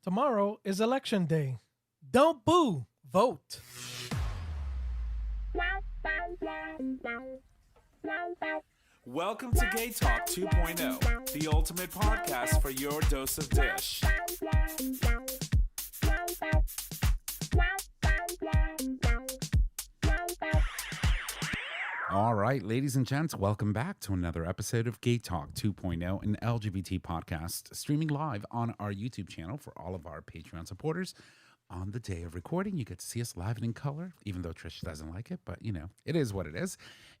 Tomorrow is election day. Don't boo, vote. Welcome to Gay Talk 2.0, the ultimate podcast for your dose of dish. All right, ladies and gents, welcome back to another episode of Gay Talk 2.0, an LGBT podcast streaming live on our YouTube channel for all of our Patreon supporters. On the day of recording, you get to see us live and in color, even though Trish doesn't like it, but you know, it is what it is.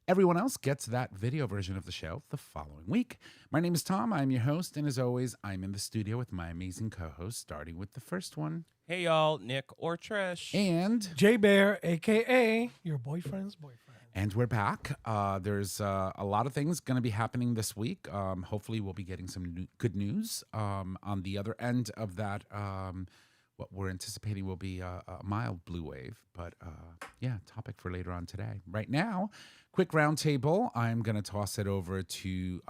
Everyone else gets that video version of the show the following week. My name is Tom, I'm your host, and as always, I'm in the studio with my amazing co-host, starting with the first one. Hey y'all, Nick or Trish. And J Bear, aka your boyfriend's boyfriend. And we're back. There's a lot of things going to be happening this week. Hopefully, we'll be getting some good news. On the other end of that, what we're anticipating will be a mild blue wave. But yeah, topic for later on today. Right now, quick roundtable. I'm going to toss it over to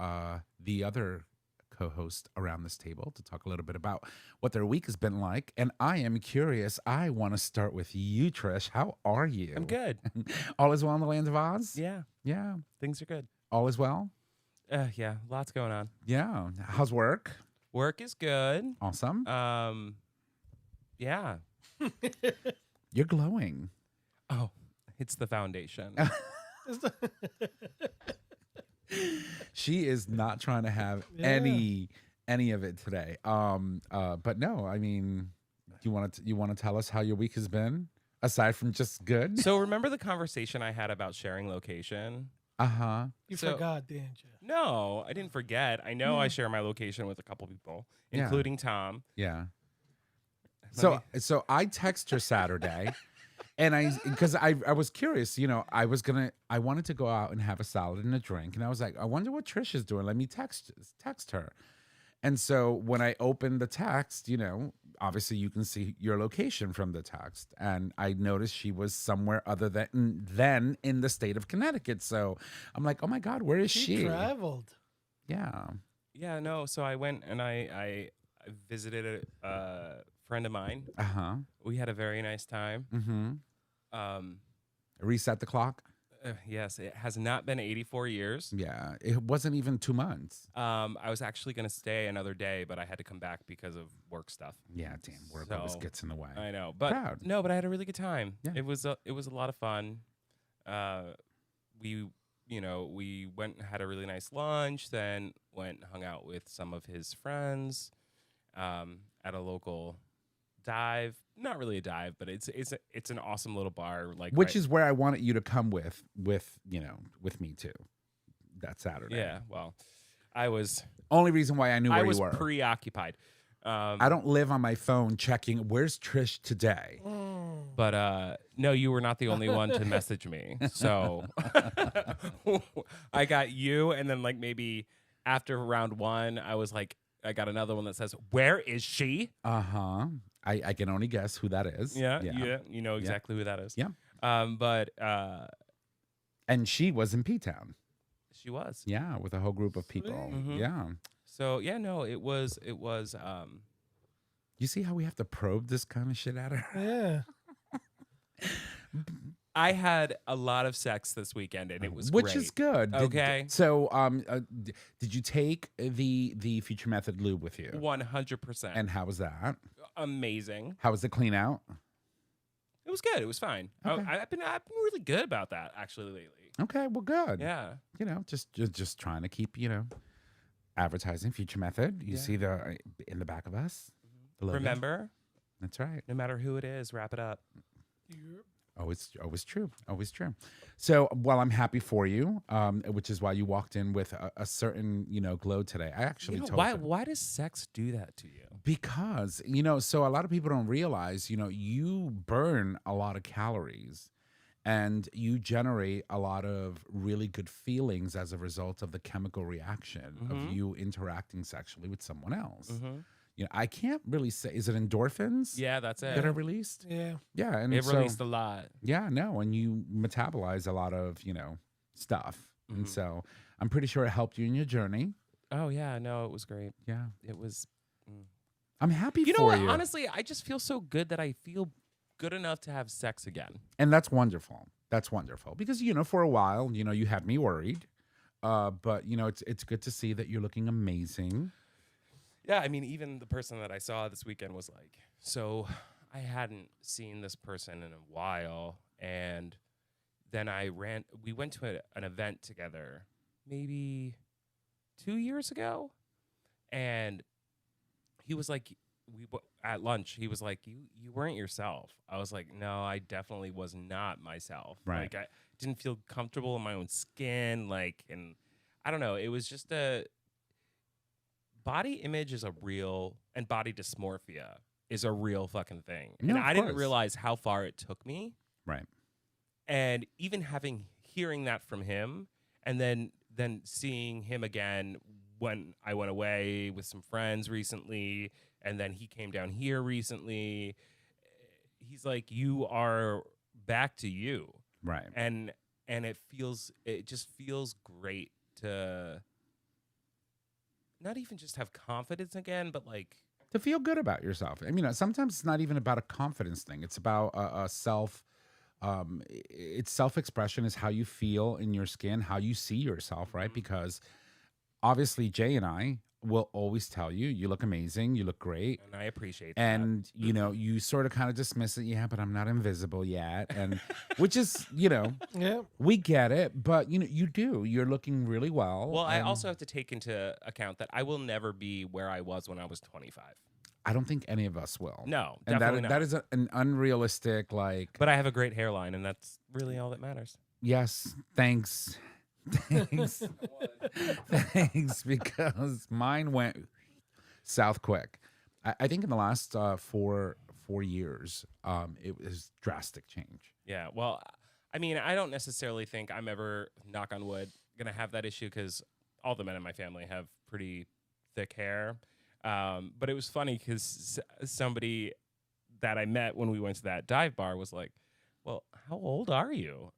the other co-host around this table to talk a little bit about what their week has been like. And I am curious. I want to start with you, Trish. How are you? I'm good. All is well in the land of Oz? Yeah, Yeah. things are good. All is well? Yeah, lots going on. Yeah. How's work? Work is good. Awesome. Yeah. You're glowing. Oh, it's the foundation. She is not trying to have any of it today. But no, I mean, you want to tell us how your week has been aside from just good? So remember the conversation I had about sharing location? Uh-huh. You So- forgot, didn't you? No, I didn't forget. I know I share my location with a couple people, including Tom. Yeah. Let So I text her Saturday and because I was curious, you know, I wanted to go out and have a salad and a drink. And I was like, I wonder what Trish is doing. Let me text her. And so when I opened the text, you know, obviously you can see your location from the text. And I noticed she was somewhere other than in the state of Connecticut. So I'm like, oh my God, where is she? Traveled. Yeah. Yeah, no. So I went and I visited a friend of mine. Uh-huh. We had a very nice time. Mm-hmm. Reset the clock. Yes, it has not been 84 years. Yeah. It wasn't even 2 months. I was actually going to stay another day, but I had to come back because of work stuff. Yeah, damn, work always So, gets in the way. I know, but Proud. no, but I had a really good time. Yeah. It was a lot of fun. We went and had a really nice lunch, then went and hung out with some of his friends at a local dive. Not really a dive, but it's an awesome little bar. Which is where I wanted you to come with me too. That Saturday. yeah. Well, I was Only reason why I knew where I was you were. preoccupied. I don't live on my phone checking where's Trish today. But no, you were not the only one to message me. So I got you, and then like maybe after round one, I got another one that says, "Where is she?" Uh-huh. I can only guess who that is. Yeah, you know exactly who that is. Yeah. But And she was in P-Town. she was. Yeah, with a whole group of people. Mhm. Yeah. So yeah, no, it was. You see how we have to probe this kind of shit out of her? Yeah. I had a lot of sex this weekend, and it was Which great. is good. Okay. Did you take the Future Method lube with you? 100%. And how was that? Amazing. How was the clean out? It was good. It was fine. Okay. I've been really good about that actually lately. Okay, well, good. Yeah. You know, just trying to keep, advertising Future Method. You Yeah. see the in the back of us. The logo. Remember, That's right. no matter who it is, wrap it up. Always true. Always true. So, well, I'm happy for you, which is why you walked in with a certain, glow today. I actually told you. Why does sex do that to you? Because, so a lot of people don't realize, you burn a lot of calories and you generate a lot of really good feelings as a result of the chemical reaction of you interacting sexually with someone else. I can't really say, is it endorphins? Yeah, that's it. That are released? Yeah. Yeah. And It so, released a lot. yeah, no. And you metabolize a lot of, stuff. And so I'm pretty sure it helped you in your journey. Oh yeah, no, it was great. Yeah. It was. I'm happy You know for what? you. Honestly, I just feel so good that I feel good enough to have sex again. And that's wonderful. That's wonderful because for a while, you had me worried. But it's good to see that you're looking amazing. Yeah, I mean, even the person that I saw this weekend was like, so I hadn't seen this person in a while, and then we went to an event together maybe 2 years ago, and he was like, at lunch, he was like, you weren't yourself. I was like, no, I definitely was not myself. Right. Like, I didn't feel comfortable in my own skin, and I don't know, it was just body image is a real, and body dysmorphia is a real fucking thing. No, and of I didn't course. realize how far it took me. Right. And even hearing that from him, and then seeing him again when I went away with some friends recently, and then he came down here recently, he's like, you are back to you. Right. And it just feels great to not even just have confidence again, but like To feel good about yourself. I mean, sometimes it's not even about a confidence thing. It's about a self. It's self-expression is how you feel in your skin, how you see yourself, right? Because obviously, Jay and I will always tell you, you look amazing, you look great. and I appreciate that. And, you sort of kind of dismiss it. Yeah, but I'm not invisible yet. And which is, Yeah. we get it. But, you do. You're looking really well. Well, I and also have to take into account that I will never be where I was when I was 25. I don't think any of us will. No, And definitely that not. is an unrealistic, like, But I have a great hairline, and that's really all that matters. yes, thanks. Thanks. Thanks, because mine went south quick. I think in the last 4 years, it was drastic change. Yeah, well, I mean, I don't necessarily think I'm ever, knock on wood, going to have that issue because all the men in my family have pretty thick hair. But it was funny because somebody that I met when we went to that dive bar was like, well, how old are you?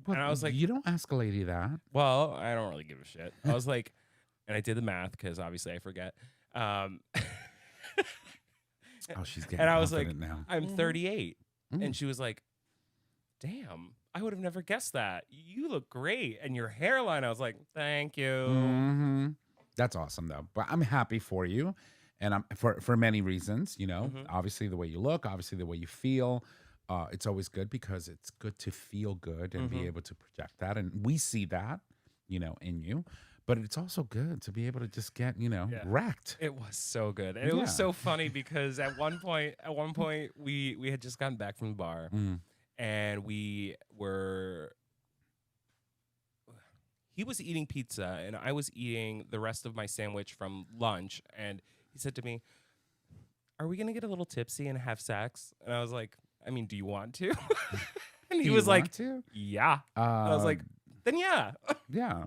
But And I was like, you don't ask a lady that. well, I don't really give a shit. I was like, and I did the math because obviously I forget. Oh, she's getting And I was like, confident now. I'm 38. Mm. And she was like, damn, I would have never guessed that. You look great. And your hairline, I was like, thank you. Mm-hmm. That's awesome, though. But I'm happy for you, and I'm for many reasons. Mhm. Obviously the way you look, obviously the way you feel. It's always good because it's good to feel good and be Mhm. able to project that, and we see that, in you. But it's also good to be able to just get, wrecked. It was so good. And it Yeah. was so funny because at one point we had just gotten back from the bar Mm. and he was eating pizza and I was eating the rest of my sandwich from lunch, and he said to me, are we going to get a little tipsy and have sex? And I was like, I mean, do you want to? And he Do you was like, want to? yeah. And I was like, then yeah. yeah.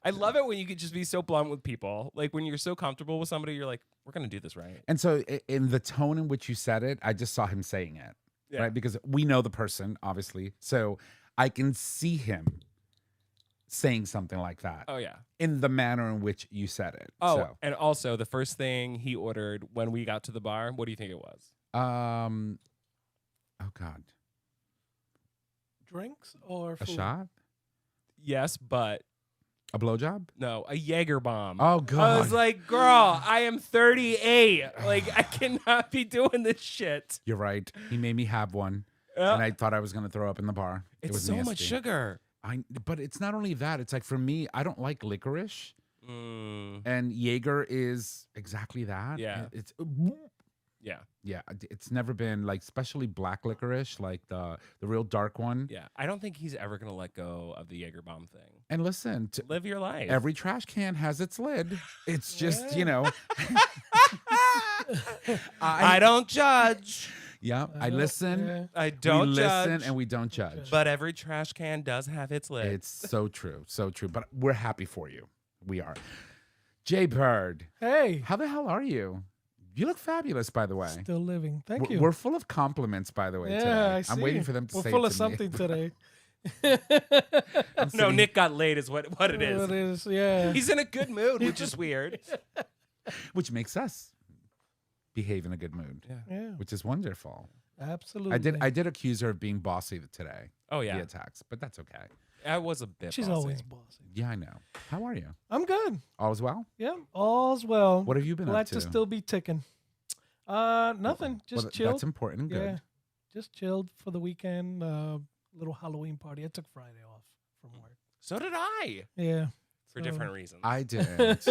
I love it when you could just be so blunt with people. Like when you're so comfortable with somebody, you're like, we're going to do this right. And so, in the tone in which you said it, I just saw him saying it, Yeah. right? Because we know the person, obviously, so I can see him saying something like that Oh, yeah. in the manner in which you said it. Oh, and also the first thing he ordered when we got to the bar, what do you think it was? so, oh God, Drinks or a food? shot, Yes, but a blowjob. no, a Jaeger bomb. Oh I God, was like, girl, I am 38. Like, I cannot be doing this shit. you're right. He made me have one, Uh, and I thought I was gonna throw up in the bar. It it's was so much nasty. sugar. But it's not only that. It's like for me, I don't like licorice, Mm, and Jaeger is exactly that. Yeah. It's yeah, yeah. It's never been like, especially black licorice, like the real dark one. yeah. I don't think he's ever going to let go of the Jaeger bomb thing. And listen, Live your life. every trash can has its lid. It's just I don't judge. Yeah, I listen. Yeah. I don't we judge. listen and we don't judge. But every trash can does have its lid. It's so true, so true. But we're happy for you. We are. Jay Bird, Hey, how the hell are you? You look fabulous, by the way. still living. Thank we're, you. We're full of compliments, by the way. yeah, today. I I'm see. waiting for them to We're say full it of to me. something today. I'm No, sitting- Nick got laid is what it is. It is, yeah. He's in a good mood, which is weird. which makes us. behave in a good mood, Yeah, which is wonderful. absolutely. I did accuse her of being bossy today Oh yeah, via text, but that's okay. I was a bit. She's bossy. always bossy. Yeah, I know. How are you? I'm good. All is well? Yeah, all's well. What have you been Glad up to? to still be ticking. Nothing. Just Well, chilled. That's important and good. Yeah, just chilled for the weekend. Little Halloween party. I took Friday off from work. So did I, Yeah, for so- different reasons. I didn't.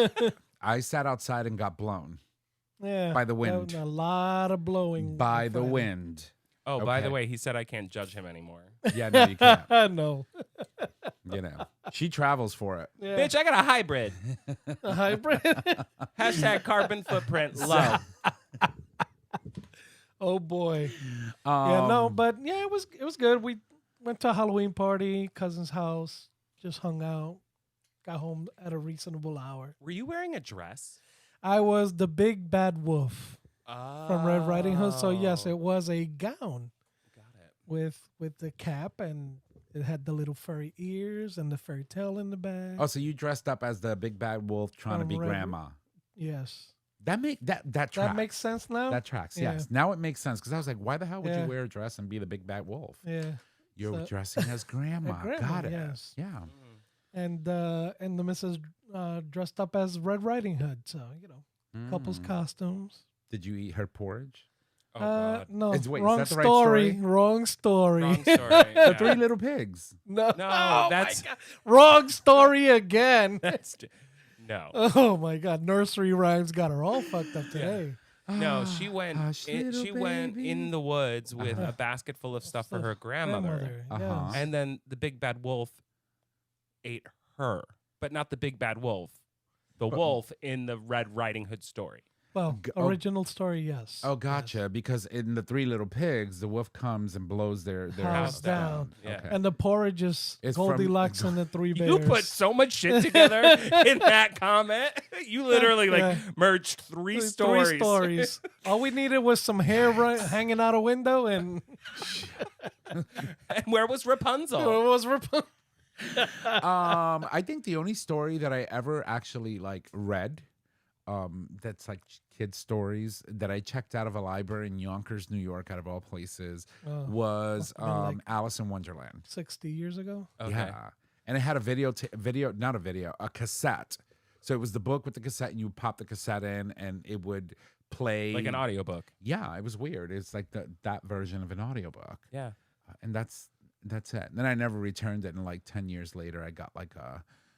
I sat outside and got blown Yeah, by the that was wind. A lot of blowing. By on the Friday. wind. Oh, by the Okay. way, he said I can't judge him anymore. Yeah, no, you can't. No. You know, she travels for it. Yeah. Bitch, I got a hybrid. A hybrid. Hashtag carbon footprint low. Oh boy. Yeah, no, Um, but yeah, it was good. We went to a Halloween party, cousin's house, just hung out, got home at a reasonable hour. Were you wearing a dress? I was the big bad wolf from Red Riding Hood, so yes, it was a gown Got it. with the cap, and it had the little furry ears and the fairy tail in the back. Oh, so you dressed up as the big bad wolf trying to From be Red- grandma. Yes. That tracks. That makes sense now? That tracks. Yeah. Yes. Now it makes sense because I was like, why the hell would Yeah. you wear a dress and be the big bad wolf? Yeah. You're So- dressing as grandma. grandma, Got it. yes. Yeah. And the missus dressed up as Red Riding Hood, so couple's Mm. costumes. Did you eat her porridge? Oh God. No, Wait, is wrong that the right story. story? Wrong story. Wrong story. The Yeah. Three Little Pigs. No, No, oh that's- my God. Wrong story again. That's no. Oh my God, nursery rhymes got her all fucked up today. No, she went. Hush, little She went baby. in the woods with Uh-huh. a basket full of stuff for her grandmother, Uh-huh. yes. and then the big bad wolf ate her, but not the big bad wolf. The wolf in the Red Riding Hood story. Well, Oh. original story, yes. Oh, Yes. gotcha. Because in the Three Little Pigs, the wolf comes and blows their house House down. Yeah. Okay. And the porridge is It's from- Goldilocks and the Three Bears. You put so much shit together in that comment. You literally Yeah. merged three stories. Three stories. All we needed was some hair hanging out a window, and And where was Rapunzel? it was I think the only story that I ever actually read, that's like kids stories that I checked out of a library in Yonkers, New York, out of all places, Oh, was must have been like- Alice in Wonderland. 60 years ago. Okay. Yeah, and it had a cassette. So it was the book with the cassette, and you would pop the cassette in, and it would play Like an audiobook. Yeah, it was weird. It's like that version of an audiobook. Yeah. And that's it. Then I never returned it, and 10 years later, I got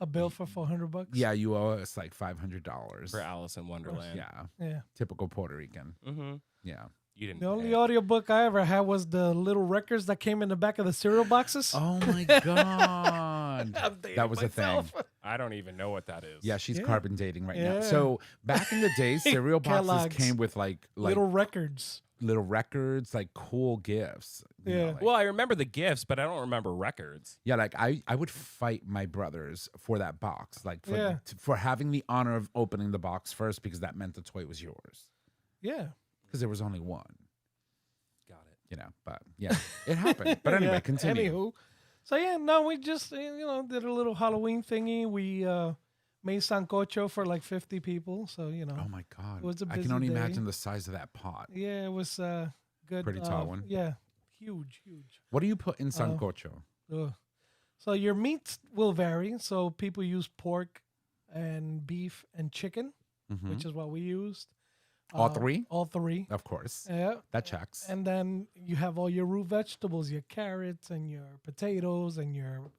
A bill for $400. yeah, you owe us $500 For Alice in Wonderland. Yeah, Yeah. typical Puerto Rican. Mm-hmm. Yeah. You didn't. The only pay. audiobook I ever had was the little records that came in the back of the cereal boxes. Oh my god, I'm dating that was a thing. myself. I don't even know what that is. Yeah, she's Yeah. carbon dating right now. Yeah. So back in the day, cereal boxes Kellogg's. came with like Little records. little records, like cool gifts. you know, Yeah. like- Well, I remember the gifts, but I don't remember records. yeah, like I would fight my brothers for that box, like for Yeah. for having the honor of opening the box first because that meant the toy was yours Yeah. because there was only one. Got it. But yeah, it happened. But anyway, Yeah, continue. Anywho. So yeah, no, we just did a little Halloween thingy. We made sancocho for 50 people. So Oh my god, It was a I can busy only day. imagine the size of that pot. yeah, it was good. Pretty tall one. Yeah, huge. What do you put in sancocho? Ugh. So your meats will vary. So people use pork and beef and chicken, Mhm. which is what we used. All three? All three. Of course, Yeah. that checks. And then you have all your root vegetables, your carrots and your potatoes and your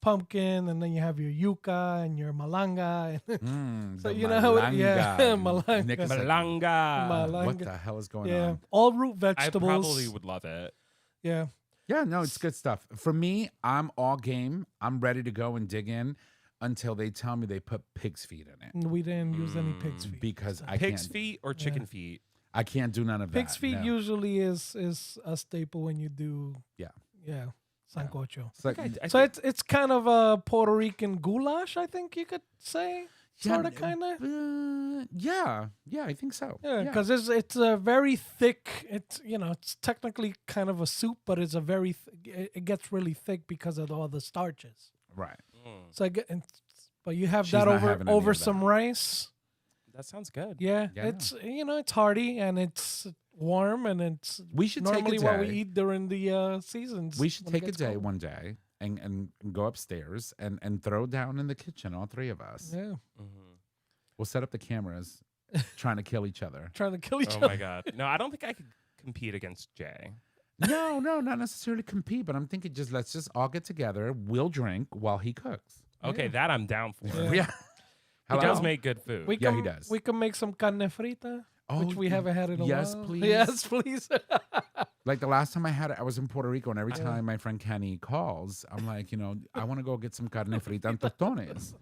pumpkin, and then you have your yuca and your malanga. Mm, So the you know how it- yeah, malanga. malanga. Nick is like, Malanga. Malanga. what the hell is going Yeah, on? all root I vegetables. probably would love it. Yeah. Yeah, no, it's good stuff. For me, I'm all game. I'm ready to go and dig in until they tell me they put pig's feet in it And we didn't use any pig's feet. because I Pig's can't. feet or chicken feet? I can't do none of that. Pig's feet no. usually is a staple when you do Yeah. sancocho. It's like, So it's kind of a Puerto Rican goulash, I think you could say, yeah, sort of, kind of. yeah, I think so. Yeah, because it's a very thick. It's technically kind of a soup, but it's a very. It gets really thick because of all the starches. Right. So but you have She's that not over having any over of that. some rice. That sounds good. Yeah, Yeah. it's it's hearty and it's warm and it's We should take a normally what we day. eat during the seasons. We should when it take a gets day cold. one day and go upstairs and throw down in the kitchen, all three of us. Yeah, Mhm. We'll set up the cameras, trying to kill each other. trying to kill each Oh other. my god. No, I don't think I could compete against Jay. No, not necessarily compete, but I'm thinking let's just all get together. We'll drink while he cooks. Okay, Yeah. that I'm down for. Yeah. Yeah. He does Hello? make good food. We Yeah, can, he does. We can make some carne frita, which we y- haven't had in a yes, while. please. Yes, please. Like the last time I had it, I was in Puerto Rico, and every Yeah. time my friend Kenny calls, I'm like, I want to go get some carne frita and tostones.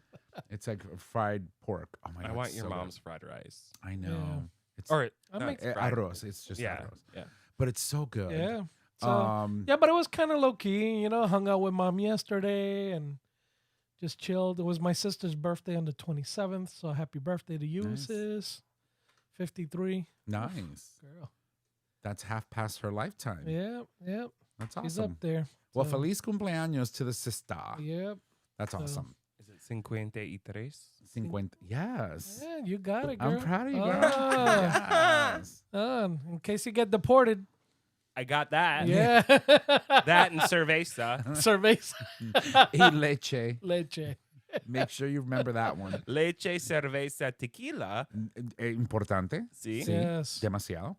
It's like fried pork. Oh my god! I want it's your so good. mom's fried rice. I know. It's Or I no, make- it's fried. arroz. It's just Yeah. arroz, Yeah. but it's so good. Yeah. So Um, yeah, but it was kind of low key. Hung out with mom yesterday and just chilled. It was my sister's birthday on the 27th, so happy birthday to you, Nice. sis. 53, nice. girl. That's half past her lifetime. Yeah, yeah. That's He's awesome. up there. Well, So, feliz cumpleaños to the sister. Yep. That's So- awesome. Is it 53? 50. Yes. Yeah, you got it, girl. I'm proud of you, girl. Ah. Yes. In case you get deported. I got that. Yeah. That and cerveza. Surveys. Y leche. Leche. Make sure you remember that one. Leche, cerveza, tequila. Importante. See? Sí. Yes. Demasiado.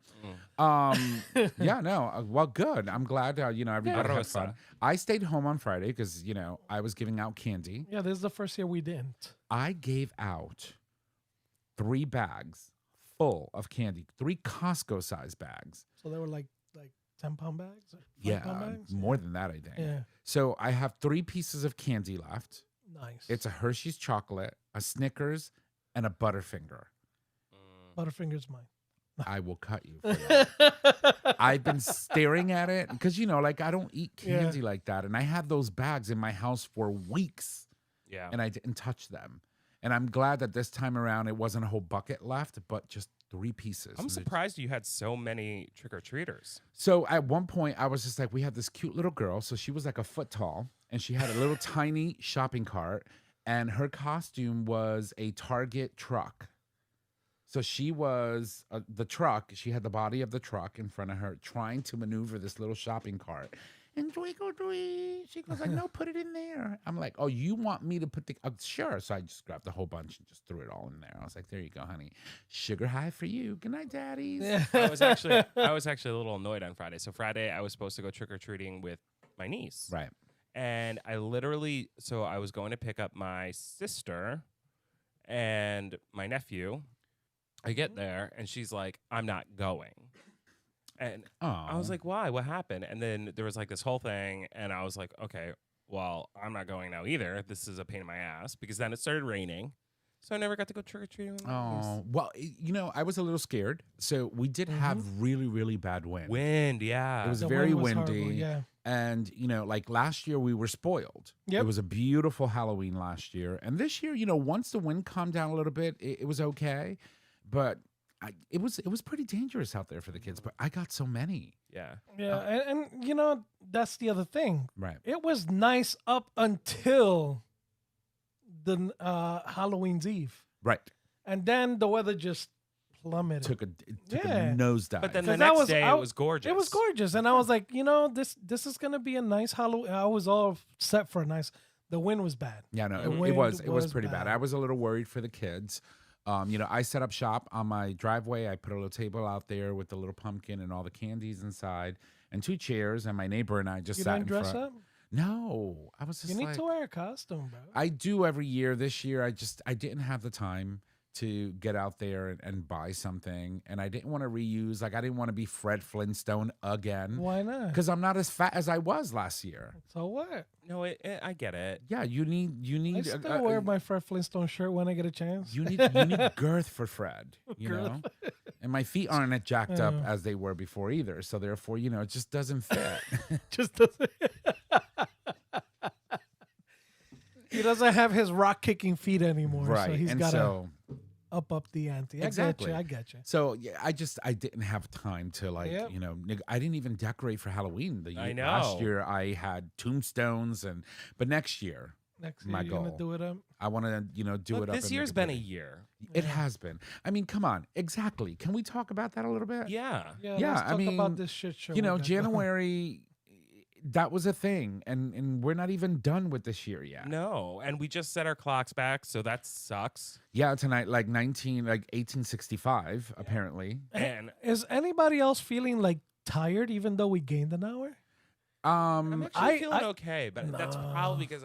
Mm. Yeah, no. Well, good. I'm glad, everybody had Arroza. fun. I stayed home on Friday because, I was giving out candy. Yeah, this is the first year we didn't. I gave out 3 bags full of candy, 3 Costco size bags. So they were like 10-pound bags or 5-pound Yeah, bags? more than that, I think. Yeah. So I have 3 pieces of candy left. Nice. It's a Hershey's chocolate, a Snickers, and a Butterfinger. Butterfinger's mine. I will cut you for that. I've been staring at it because, I don't eat Yeah. candy like that. And I had those bags in my house for weeks Yeah. and I didn't touch them. And I'm glad that this time around it wasn't a whole bucket left, but just 3 pieces. I'm And surprised you had so many trick or treaters. So at one point, I was just like, we had this cute little girl. So she was like a foot tall, and she had a little tiny shopping cart, and her costume was a Target truck. So she was the truck. She had the body of the truck in front of her, trying to maneuver this little shopping cart. And she goes like, no, put it in there. I'm like, oh, you want me to put the sure. So I just grabbed a whole bunch and just threw it all in there. I was like, there you go, honey. Sugar high for you. Good night, daddies. Yeah. I was actually a little annoyed on Friday. So Friday I was supposed to go trick or treating with my niece. Right. And I was going to pick up my sister and my nephew. I get there and she's like, I'm not going. And I was like, why? What happened? And then there was like this whole thing. And I was like, okay, well, I'm not going now either. This is a pain in my ass because then it started raining. So I never got to go trick or treating with my niece. oh, well, I was a little scared. So we did have really, really bad wind. Wind, yeah. It was The very wind was horrible, windy. yeah. And, like last year we were spoiled. Yep. It was a beautiful Halloween last year. And this year, once the wind calmed down a little bit, it was okay. But it was pretty dangerous out there for the kids. But I got so many. yeah. Yeah. And that's the other thing. Right. It was nice up until the Halloween's Eve. Right. And then the weather just plummeted. Took a Yeah. nosedive. But then 'Cause the that next was day out- it was gorgeous. It was gorgeous. And I was like, this is going to be a nice Halloween. I was all set for a nice. The wind was bad. Yeah, no, The it wind was was pretty bad. bad. I was a little worried for the kids. I set up shop on my driveway. I put a little table out there with the little pumpkin and all the candies inside, and 2 chairs. And my neighbor and I just You sat didn't in dress front. up? No, I was just You need like, to wear a costume, bro. I do every year. This year, I didn't have the time to get out there and buy something, and I didn't want to reuse. Like I didn't want to be Fred Flintstone again Why not? because I'm not as fat as I was last year. So what? No, I get it. Yeah, you need I still wear my Fred Flintstone shirt when I get a chance. you need girth for Fred, know. And my feet aren't jacked up as they were before either, so therefore, it just doesn't fit. Just doesn't. He doesn't have his rock kicking feet anymore, so Right, he's and got to so up the ante. Exactly. I get you. So yeah, I didn't have time to Yep. I didn't even decorate for Halloween. I Last know. year I had tombstones but next year Next year my you're gonna goal. do it up. I want to, do Look, it up. this and make year's it been a bigger. year. It Yeah. has been. I mean, come on. Exactly. Can we talk about that a little bit? Yeah. Yeah, Yeah, let's I talk mean, about this shit show. You we know, got going. January, that was a thing, and we're not even done with this year yet. No, and we just set our clocks back, so that sucks. Yeah, tonight, like 1865, apparently. And Is anybody else feeling like tired even though we gained an hour? I'm actually I- feeling okay, but that's probably because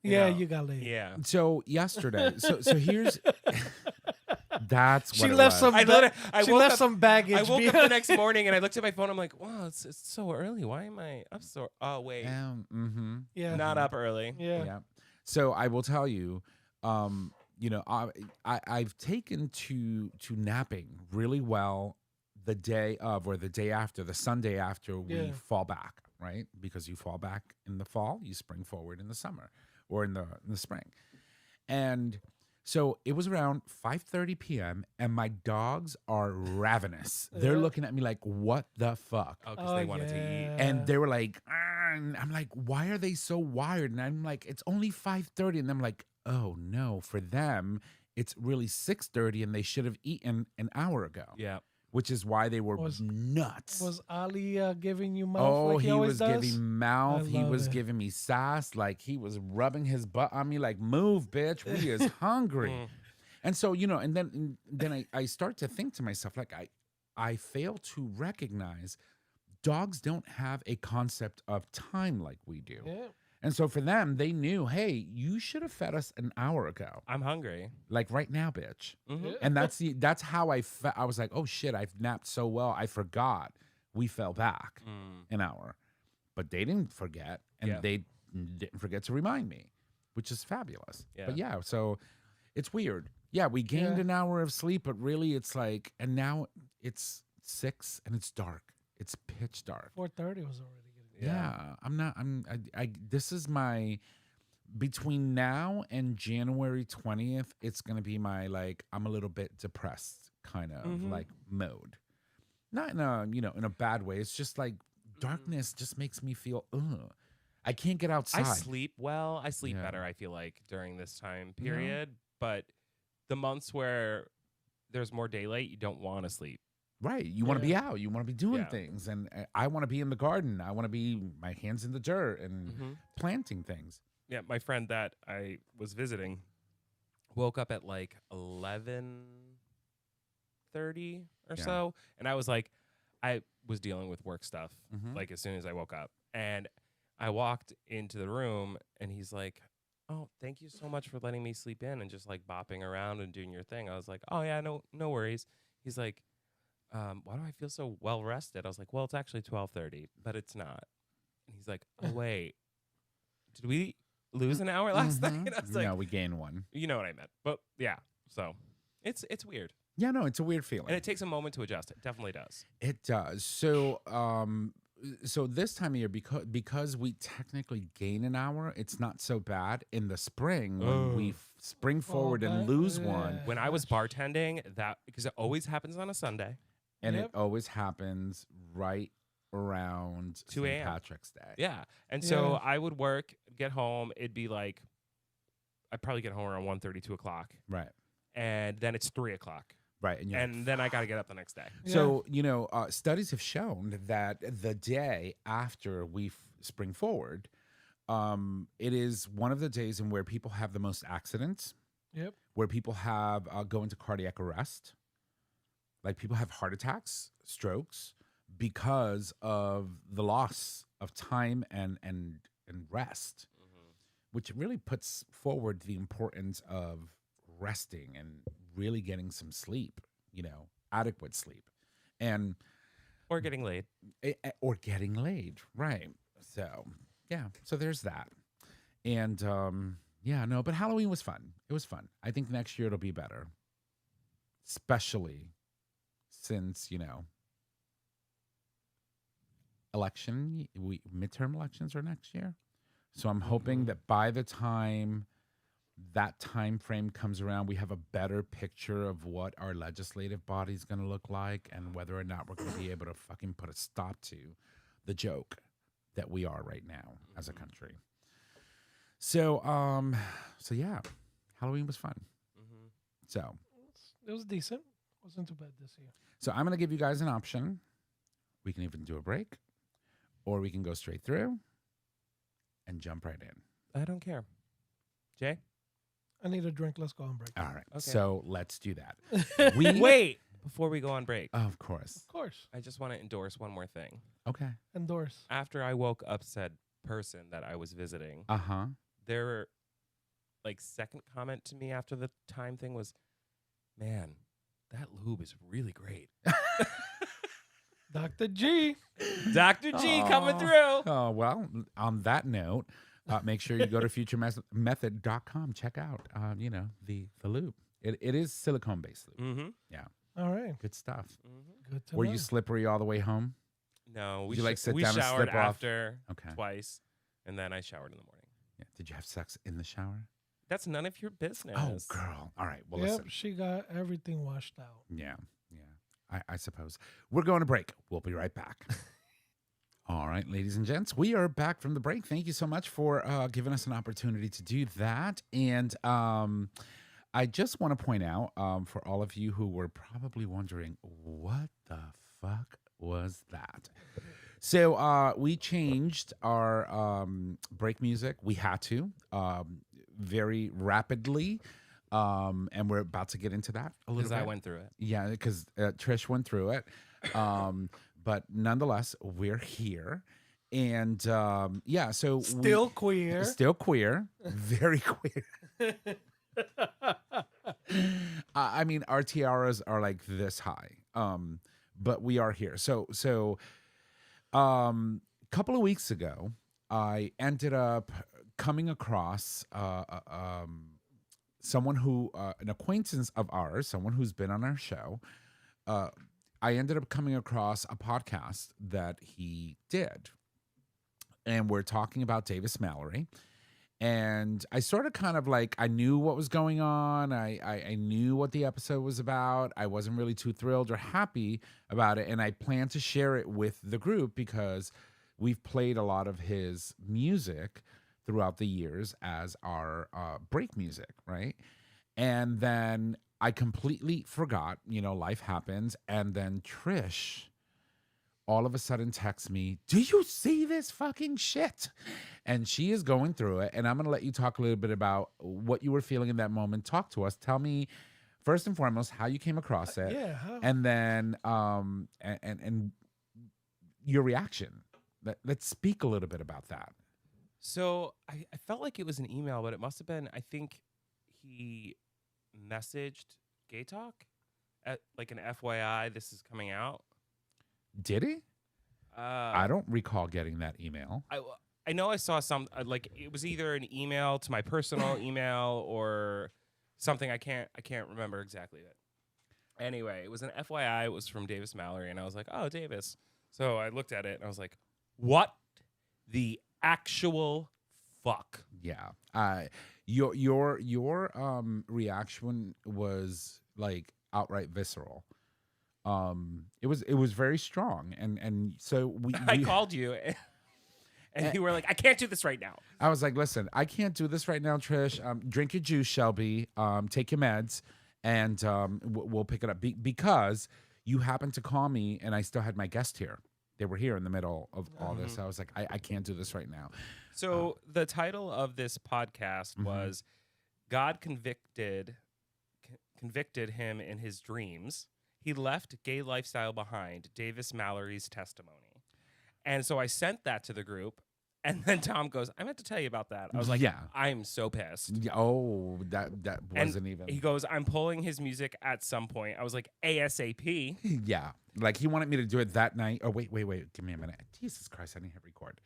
Yeah, know, you got late. yeah. So yesterday, so here's that's what She it left was. some. I she woke left up- some baggage. I woke up the behind. next morning and I looked at my phone. I'm like, wow, it's so early. Why am I up so? Oh wait, Mm-hmm. Yeah. not up early. Yeah. Yeah. So I will tell you, I've taken to napping really well the day of or the day after, the Sunday after we Yeah. fall back, right? Because you fall back in the fall, you spring forward in the summer or in the spring. And so it was around 5:30 p.m. and my dogs are ravenous. They're Yeah. looking at me like, what the fuck? Oh, because they wanted to eat. And they were like, "Ah," and I'm like, why are they so wired? And I'm like, it's only 5:30. And I'm like, oh no, for them, it's really 6:30 and they should have eaten an hour ago. Yeah. Which is why they were Was- nuts. Was Ali giving you mouth Oh, like he he always was does? giving mouth. He love was it. giving me sass. Like he was rubbing his butt on me. Like, move, bitch. We is hungry. Mm. And so, and then I start to think to myself, like I fail to recognize dogs don't have a concept of time like we do. Yeah. And so for them, they knew, hey, you should have fed us an hour ago. I'm hungry. Like right now, bitch. Mhm. Yeah. And that's how I felt. I was like, oh shit, I've napped so well. I forgot we fell back Mm. an hour. But they didn't forget, and Yeah. they didn't forget to remind me, which is fabulous. But Yeah. yeah, so it's weird. Yeah, we gained Yeah. an hour of sleep, but really it's like, and now it's 6 and it's dark. It's pitch dark. 4:30 was already good. Yeah, this is my, between now and January 20th, it's going to be my, like, I'm a little bit depressed kind of Mhm. like mode. Not in a, in a bad way. It's just like darkness just makes me feel, ugh. I can't get outside. I sleep well. I sleep Yeah. better, I feel like, during this time period. But the months where there's more daylight, you don't want to sleep. Right. You want to be out. You want to be doing Yeah. things. And I want to be in the garden. I want to be my hands in the dirt and planting things. Yeah, my friend that I was visiting woke up at like 11:30 or Yeah. so, and I was like, I was dealing with work stuff Mhm. like as soon as I woke up, and I walked into the room, and he's like, "Oh, thank you so much for letting me sleep in and just like bopping around and doing your thing." I was like, "Oh yeah, no worries." He's like, "Why do I feel so well rested?" I was like, "Well, it's actually 12:30, but it's not." And he's like, "Oh wait, did we lose an hour last night?" Mhm. And I was like, No, we gained one. you know what I meant. But yeah, so it's weird. Yeah, no, it's a weird feeling. And it takes a moment to adjust. It definitely does. It does. So, so this time of year, because we technically gain an hour, it's not so bad. In the spring, when we spring forward and that- lose one, When I was bartending, that because it always happens on a Sunday. and Yep. it always happens right around 2 St. a.m. Patrick's Day. Yeah. And so Yeah. I would work, get home. It'd be like, I'd probably get home around 1:30, 2 o'clock. Right. And then it's 3 o'clock. Right. And, you're like, And then I got to get up the next day. so, studies have shown that the day after we spring forward, it is one of the days in where people have the most accidents, Yep. where people have go into cardiac arrest. Like people have heart attacks, strokes, because of the loss of time and rest, which really puts forward the importance of resting and really getting some sleep, adequate sleep, and Or getting laid. or getting laid, right? So yeah, so there's that, and yeah, no, but Halloween was fun. It was fun. I think next year it'll be better, especially since midterm elections are next year. So I'm hoping that by the time that time frame comes around, we have a better picture of what our legislative body is going to look like and whether or not we're going to be able to fucking put a stop to the joke that we are right now as a country. So yeah, Halloween was fun. Mm-hmm. So It was decent. Wasn't too bad this year. So I'm going to give you guys an option. We can even do a break, or we can go straight through and jump right in. I don't care. Jay? I need a drink. Let's go on break. All right. Okay. So let's do that. We Wait, before we go on break, Of course. Of course. I just want to endorse one more thing. Okay. Endorse. After I woke up said person that I was visiting, Uh-huh. their second comment to me after the time thing was, man, that lube is really great. Dr. G. Dr. G coming Aw. through. Oh, well, on that note, make sure you go to futuremethod.com. Check out, the lube. It is silicone-based lube. Mm-hmm. All right. Good stuff. Mm-hmm. Good to Were know. you slippery all the way home? No, Did you, like, sit we down and showered slip off? after Okay. twice, and then I showered in the morning. Yeah. Did you have sex in the shower? That's none of your business. Oh, girl. All right. Well, Yep, listen. she got everything washed out. Yeah. I suppose. We're going to break. We'll be right back. All right, ladies and gents, we are back from the break. Thank you so much for giving us an opportunity to do that. And I just want to point out for all of you who were probably wondering, what the fuck was that? So we changed our break music. We had to very rapidly. And we're about to get into that a little Because bit. I went through it. Yeah, because Trish went through it. But nonetheless, we're here. And so Still queer. Still queer. Very queer. I mean, our tiaras are like this high. But we are here. So couple of weeks ago, I ended up coming across someone who, an acquaintance of ours, someone who's been on our show. I ended up coming across a podcast that he did. And we're talking about Davis Mallory. And I sort of kind of I knew what was going on. I knew what the episode was about. I wasn't really too thrilled or happy about it. And I plan to share it with the group because we've played a lot of his music throughout the years as our break music, right? And then I completely forgot, life happens. And then Trish all of a sudden texts me, do you see this fucking shit? And she is going through it. And I'm going to let you talk a little bit about what you were feeling in that moment. Talk to us. Tell me, first and foremost, how you came across it. Yeah. How? And then and your reaction. Let's speak a little bit about that. So I felt like it was an email, but it must have been, I think he messaged Gay Talk at an FYI, this is coming out. Did he? I don't recall getting that email. I know I saw some, it was either an email to my personal email or something. I can't remember exactly that. Anyway, it was an FYI. It was from Davis Mallory, and I was like, oh, Davis. So I looked at it, and I was like, what the actual fuck? Yeah. Your reaction was outright visceral. It was very strong, and so we I called you, and you were like, I can't do this right now. I was like, listen, I can't do this right now, Trish. Drink your juice, Shelby. Take your meds, and we'll pick it up because you happened to call me, and I still had my guest here. They were here in the middle of all this. I was like, I can't do this right now. So the title of this podcast was God convicted him in his dreams. He left gay lifestyle behind, Davis Mallory's testimony. And so I sent that to the group, and then Tom goes, I meant to tell you about that. I was like, Yeah. I'm so pissed. Yeah, oh, that And wasn't even. he goes, I'm pulling his music at some point. I was like, ASAP. Yeah, he wanted me to do it that night. Oh, wait, give me a minute. Jesus Christ, I didn't hit record.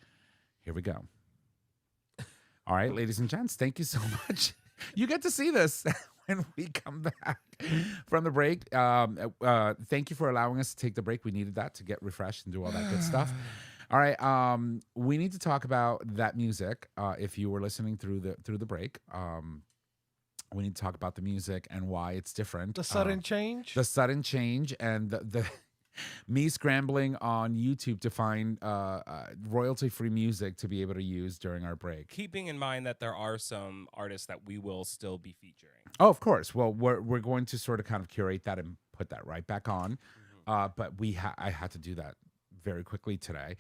Here we go. All right, ladies and gents, thank you so much. You get to see this when we come back from the break. Thank you for allowing us to take the break. We needed that to get refreshed and do all that good stuff. All right, we need to talk about that music. If you were listening through the break, we need to talk about the music and why it's different. The sudden change. The sudden change and the Me scrambling on YouTube to find royalty-free music to be able to use during our break. Keeping in mind that there are some artists that we will still be featuring. Oh, of course. Well, we're going to sort of kind of curate that and put that right back on. But I had to do that very quickly today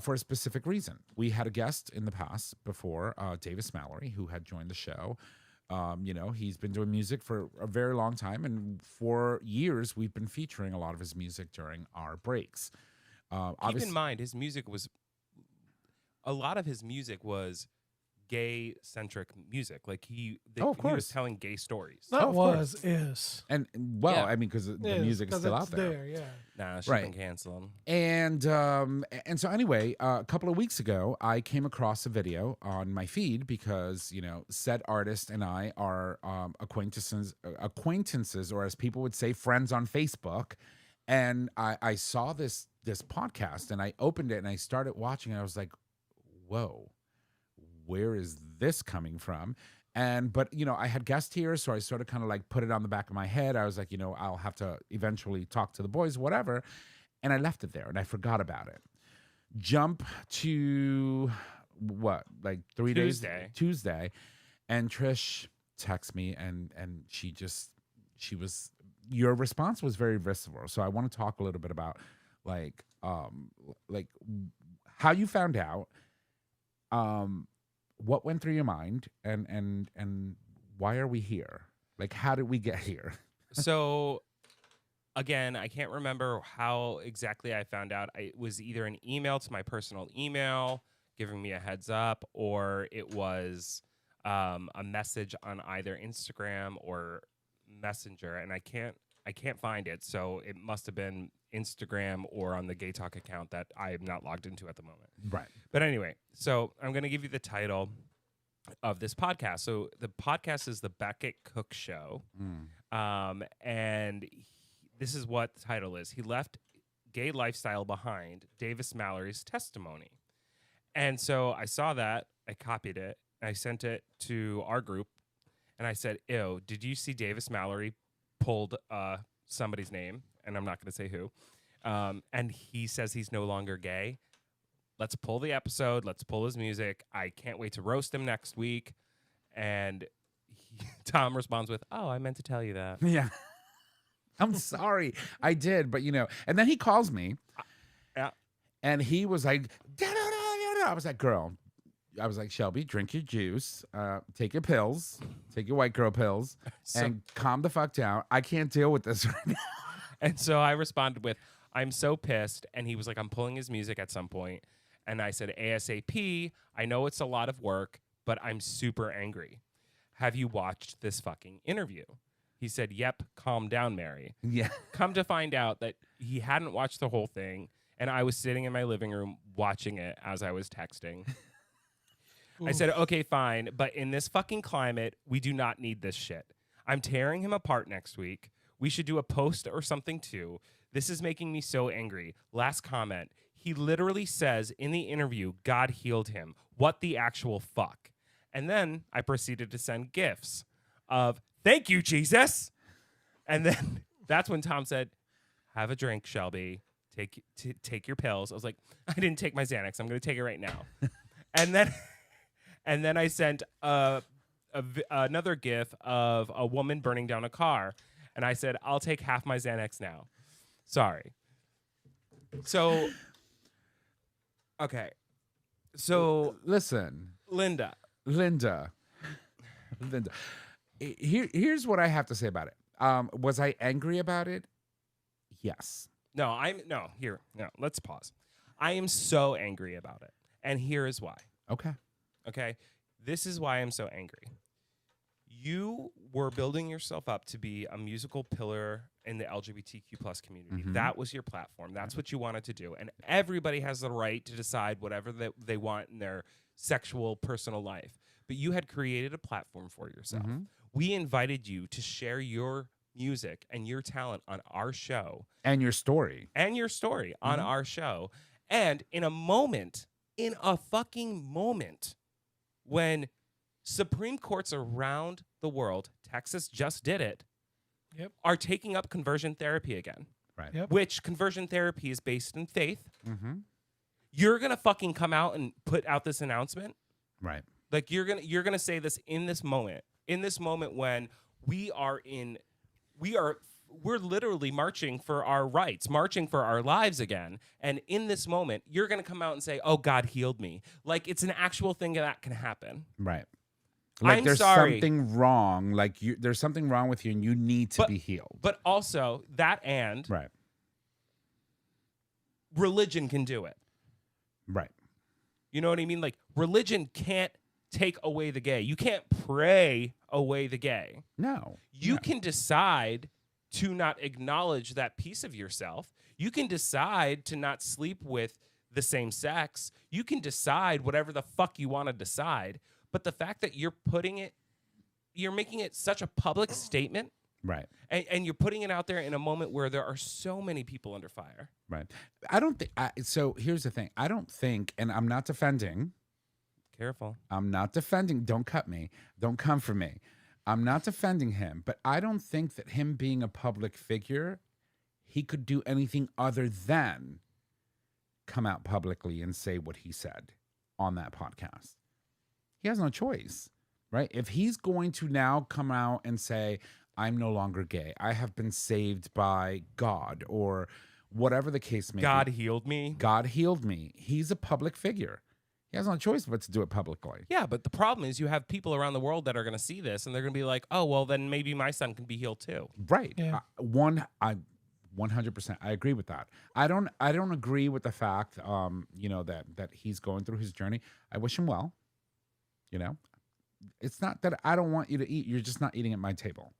for a specific reason. We had a guest in the past before, Davis Mallory, who had joined the show. He's been doing music for a very long time, and for years we've been featuring a lot of his music during our breaks. Keep in mind, a lot of his music was gay-centric music. Like he was course. telling gay stories. Not of course. is. And well, Yeah. I mean, because the Is, music is 'cause still it's out there. Yeah. Nah, she's Right. been canceled. And so anyway, a couple of weeks ago, I came across a video on my feed because said artist and I are acquaintances, or as people would say, friends on Facebook. And I saw this podcast, and I opened it and I started watching, and I was like, "Whoa, where is this coming from?" But I had guests here, so I sort of kind of like put it on the back of my head. I was like, I'll have to eventually talk to the boys, whatever. And I left it there and I forgot about it. Jump to what, like 3 days? Tuesday. And Trish texts me and your response was very visceral. So I want to talk a little bit about like how you found out, what went through your mind, and why are we here? Like, how did we get here? So, again, I can't remember how exactly I found out. It was either an email to my personal email giving me a heads up, or it was a message on either Instagram or Messenger, and I can't find it. So it must have been Instagram or on the Gay Talk account that I am not logged into at the moment. Right. But anyway, so I'm going to give you the title of this podcast. So the podcast is The Beckett Cook Show. And this is what the title is. He left gay lifestyle behind, Davis Mallory's testimony. And so I saw that, I copied it, and I sent it to our group, and I said, "Ew, did you see Davis Mallory pulled somebody's name?" And I'm not going to say who. And he says he's no longer gay. Let's pull the episode. Let's pull his music. I can't wait to roast him next week. And Tom responds with, "Oh, I meant to tell you that." Yeah. I'm sorry. I did, but and then he calls me. Yeah. And he was like, I was like, girl, I was like, Shelby, drink your juice, take your pills, take your white girl pills, and calm the fuck down. I can't deal with this right now. And so I responded with, "I'm so pissed." And he was like, "I'm pulling his music at some point." And I said, "ASAP, I know it's a lot of work, but I'm super angry. Have you watched this fucking interview?" He said, "Yep, calm down, Mary." Yeah. Come to find out that he hadn't watched the whole thing, and I was sitting in my living room watching it as I was texting. I said, "Okay, fine, but in this fucking climate, we do not need this shit. I'm tearing him apart next week. We should do a post or something too. This is making me so angry." Last comment. He literally says in the interview, God healed him. What the actual fuck? And then I proceeded to send gifs of, "Thank you, Jesus." And then that's when Tom said, "Have a drink, Shelby. Take your pills." I was like, "I didn't take my Xanax. I'm going to take it right now." And then I sent another gif of a woman burning down a car. And I said, "I'll take half my Xanax now. Sorry." So, okay. So, Listen, Linda. Here's what I have to say about it. Was I angry about it? Yes. Let's pause. I am so angry about it. And here is why. Okay. This is why I'm so angry. You were building yourself up to be a musical pillar in the LGBTQ plus community. That was your platform. That's what you wanted to do. And everybody has the right to decide whatever they want in their sexual personal life. But you had created a platform for yourself. We invited you to share your music and your talent on our show. And your story. On our show. And in a fucking moment, when Supreme Courts around the world, Texas just did it, Yep. are taking up conversion therapy again. Right. Yep. which conversion therapy is based in faith. Mm-hmm. You're gonna fucking come out and put out this announcement. Right. Like you're gonna say this in this moment when we're literally marching for our rights, marching for our lives again. And in this moment, you're gonna come out and say, "Oh, God healed me." Like it's an actual thing that can happen. Right. Like I'm there's sorry. something wrong. Like there's something wrong with you, and you need to be healed. But also that and Right. religion can do it. Right. You know what I mean? Like religion can't take away the gay. You can't pray away the gay. No. You No. can decide to not acknowledge that piece of yourself. You can decide to not sleep with the same sex. You can decide whatever the fuck you want to decide. But the fact that you're making it such a public statement, Right. and you're putting it out there in a moment where there are so many people under fire. Right. I don't think. So here's the thing. I don't think, and I'm not defending. Careful. I'm not defending. Don't cut me. Don't come for me. I'm not defending him, but I don't think that him being a public figure, he could do anything other than come out publicly and say what he said on that podcast. He has no choice, right? If he's going to now come out and say, I'm no longer gay, I have been saved by God, or whatever the case may God be. healed me. God healed me. He's a public figure. He has no choice but to do it publicly. Yeah, but the problem is you have people around the world that are going to see this and they're going to be like, "Oh, well, then maybe my son can be healed too." Right. Yeah. 100%. I agree with that. I don't agree with the fact, that he's going through his journey. I wish him well. It's not that I don't want you to eat. You're just not eating at my table,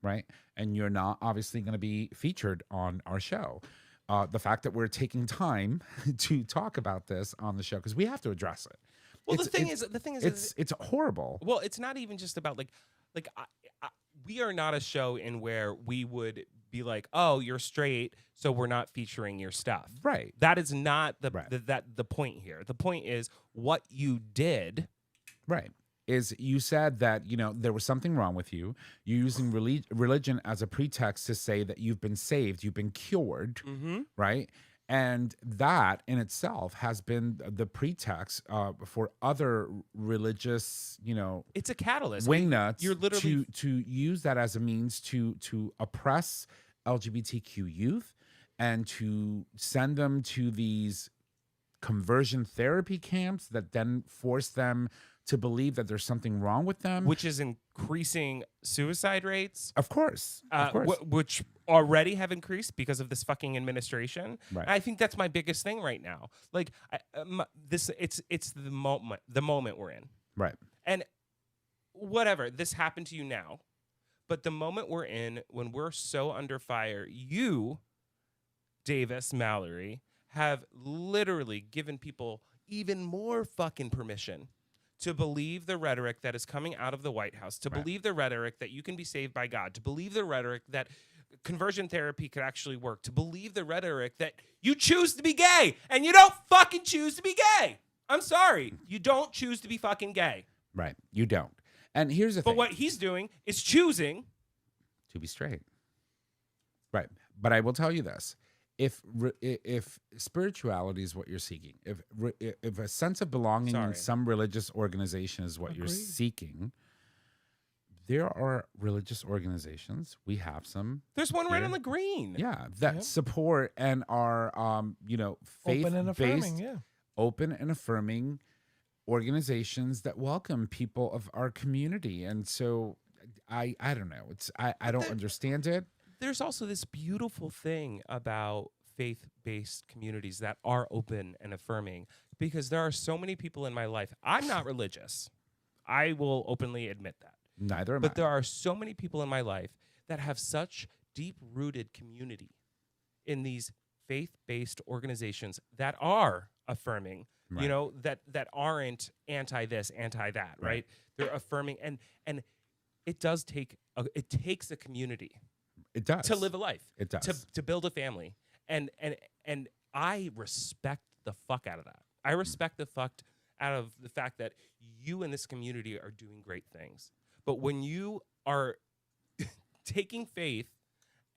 right? And you're not obviously going to be featured on our show. The fact that we're taking time to talk about this on the show, because we have to address it. Well, the thing is, it's horrible. well, it's not even just about we are not a show in where we would be like, "Oh, you're straight, so we're not featuring your stuff." Right. That is not the Right. the point here. The point is what you did. Right. Is you said that, there was something wrong with you. You're using religion as a pretext to say that you've been saved, you've been cured, right? And that in itself has been the pretext for other religious, It's a catalyst. wingnuts You're literally to use that as a means to oppress LGBTQ youth and to send them to these conversion therapy camps that then force them to believe that there's something wrong with them. which is increasing suicide rates. Of course. Of course. Which already have increased because of this fucking administration. Right. And I think that's my biggest thing right now. Like it's the moment we're in. Right. And whatever, this happened to you now. But the moment we're in, when we're so under fire, you, Davis Mallory, have literally given people even more fucking permission to believe the rhetoric that is coming out of the White House, to believe the rhetoric that you can be saved by God, to believe the rhetoric that conversion therapy could actually work, to believe the rhetoric that you choose to be gay and you don't fucking choose to be gay. I'm sorry. You don't choose to be fucking gay. Right. You don't. And here's the But thing. what he's doing is choosing to be straight. Right. But I will tell you this. If spirituality is what you're seeking, if a sense of belonging in Sorry. some religious organization is what you're Agreed. seeking, there are religious organizations. We have some. There's one right here. on the green. Yeah, that Yep. support and are faith Open and affirming, yeah. open and affirming organizations that welcome people of our community. And so I don't know. I don't understand it. There's also this beautiful thing about faith-based communities that are open and affirming, because there are so many people in my life. I'm not religious. I will openly admit that. Neither am But I. there are so many people in my life that have such deep-rooted community in these faith-based organizations that are affirming, Right. that aren't anti this, anti that, right? Right. They're affirming, and it does take it takes a community It does. to live a life, It does. to build a family, and I respect the fuck out of that. I respect the fuck out of the fact that you in this community are doing great things. But when you are taking faith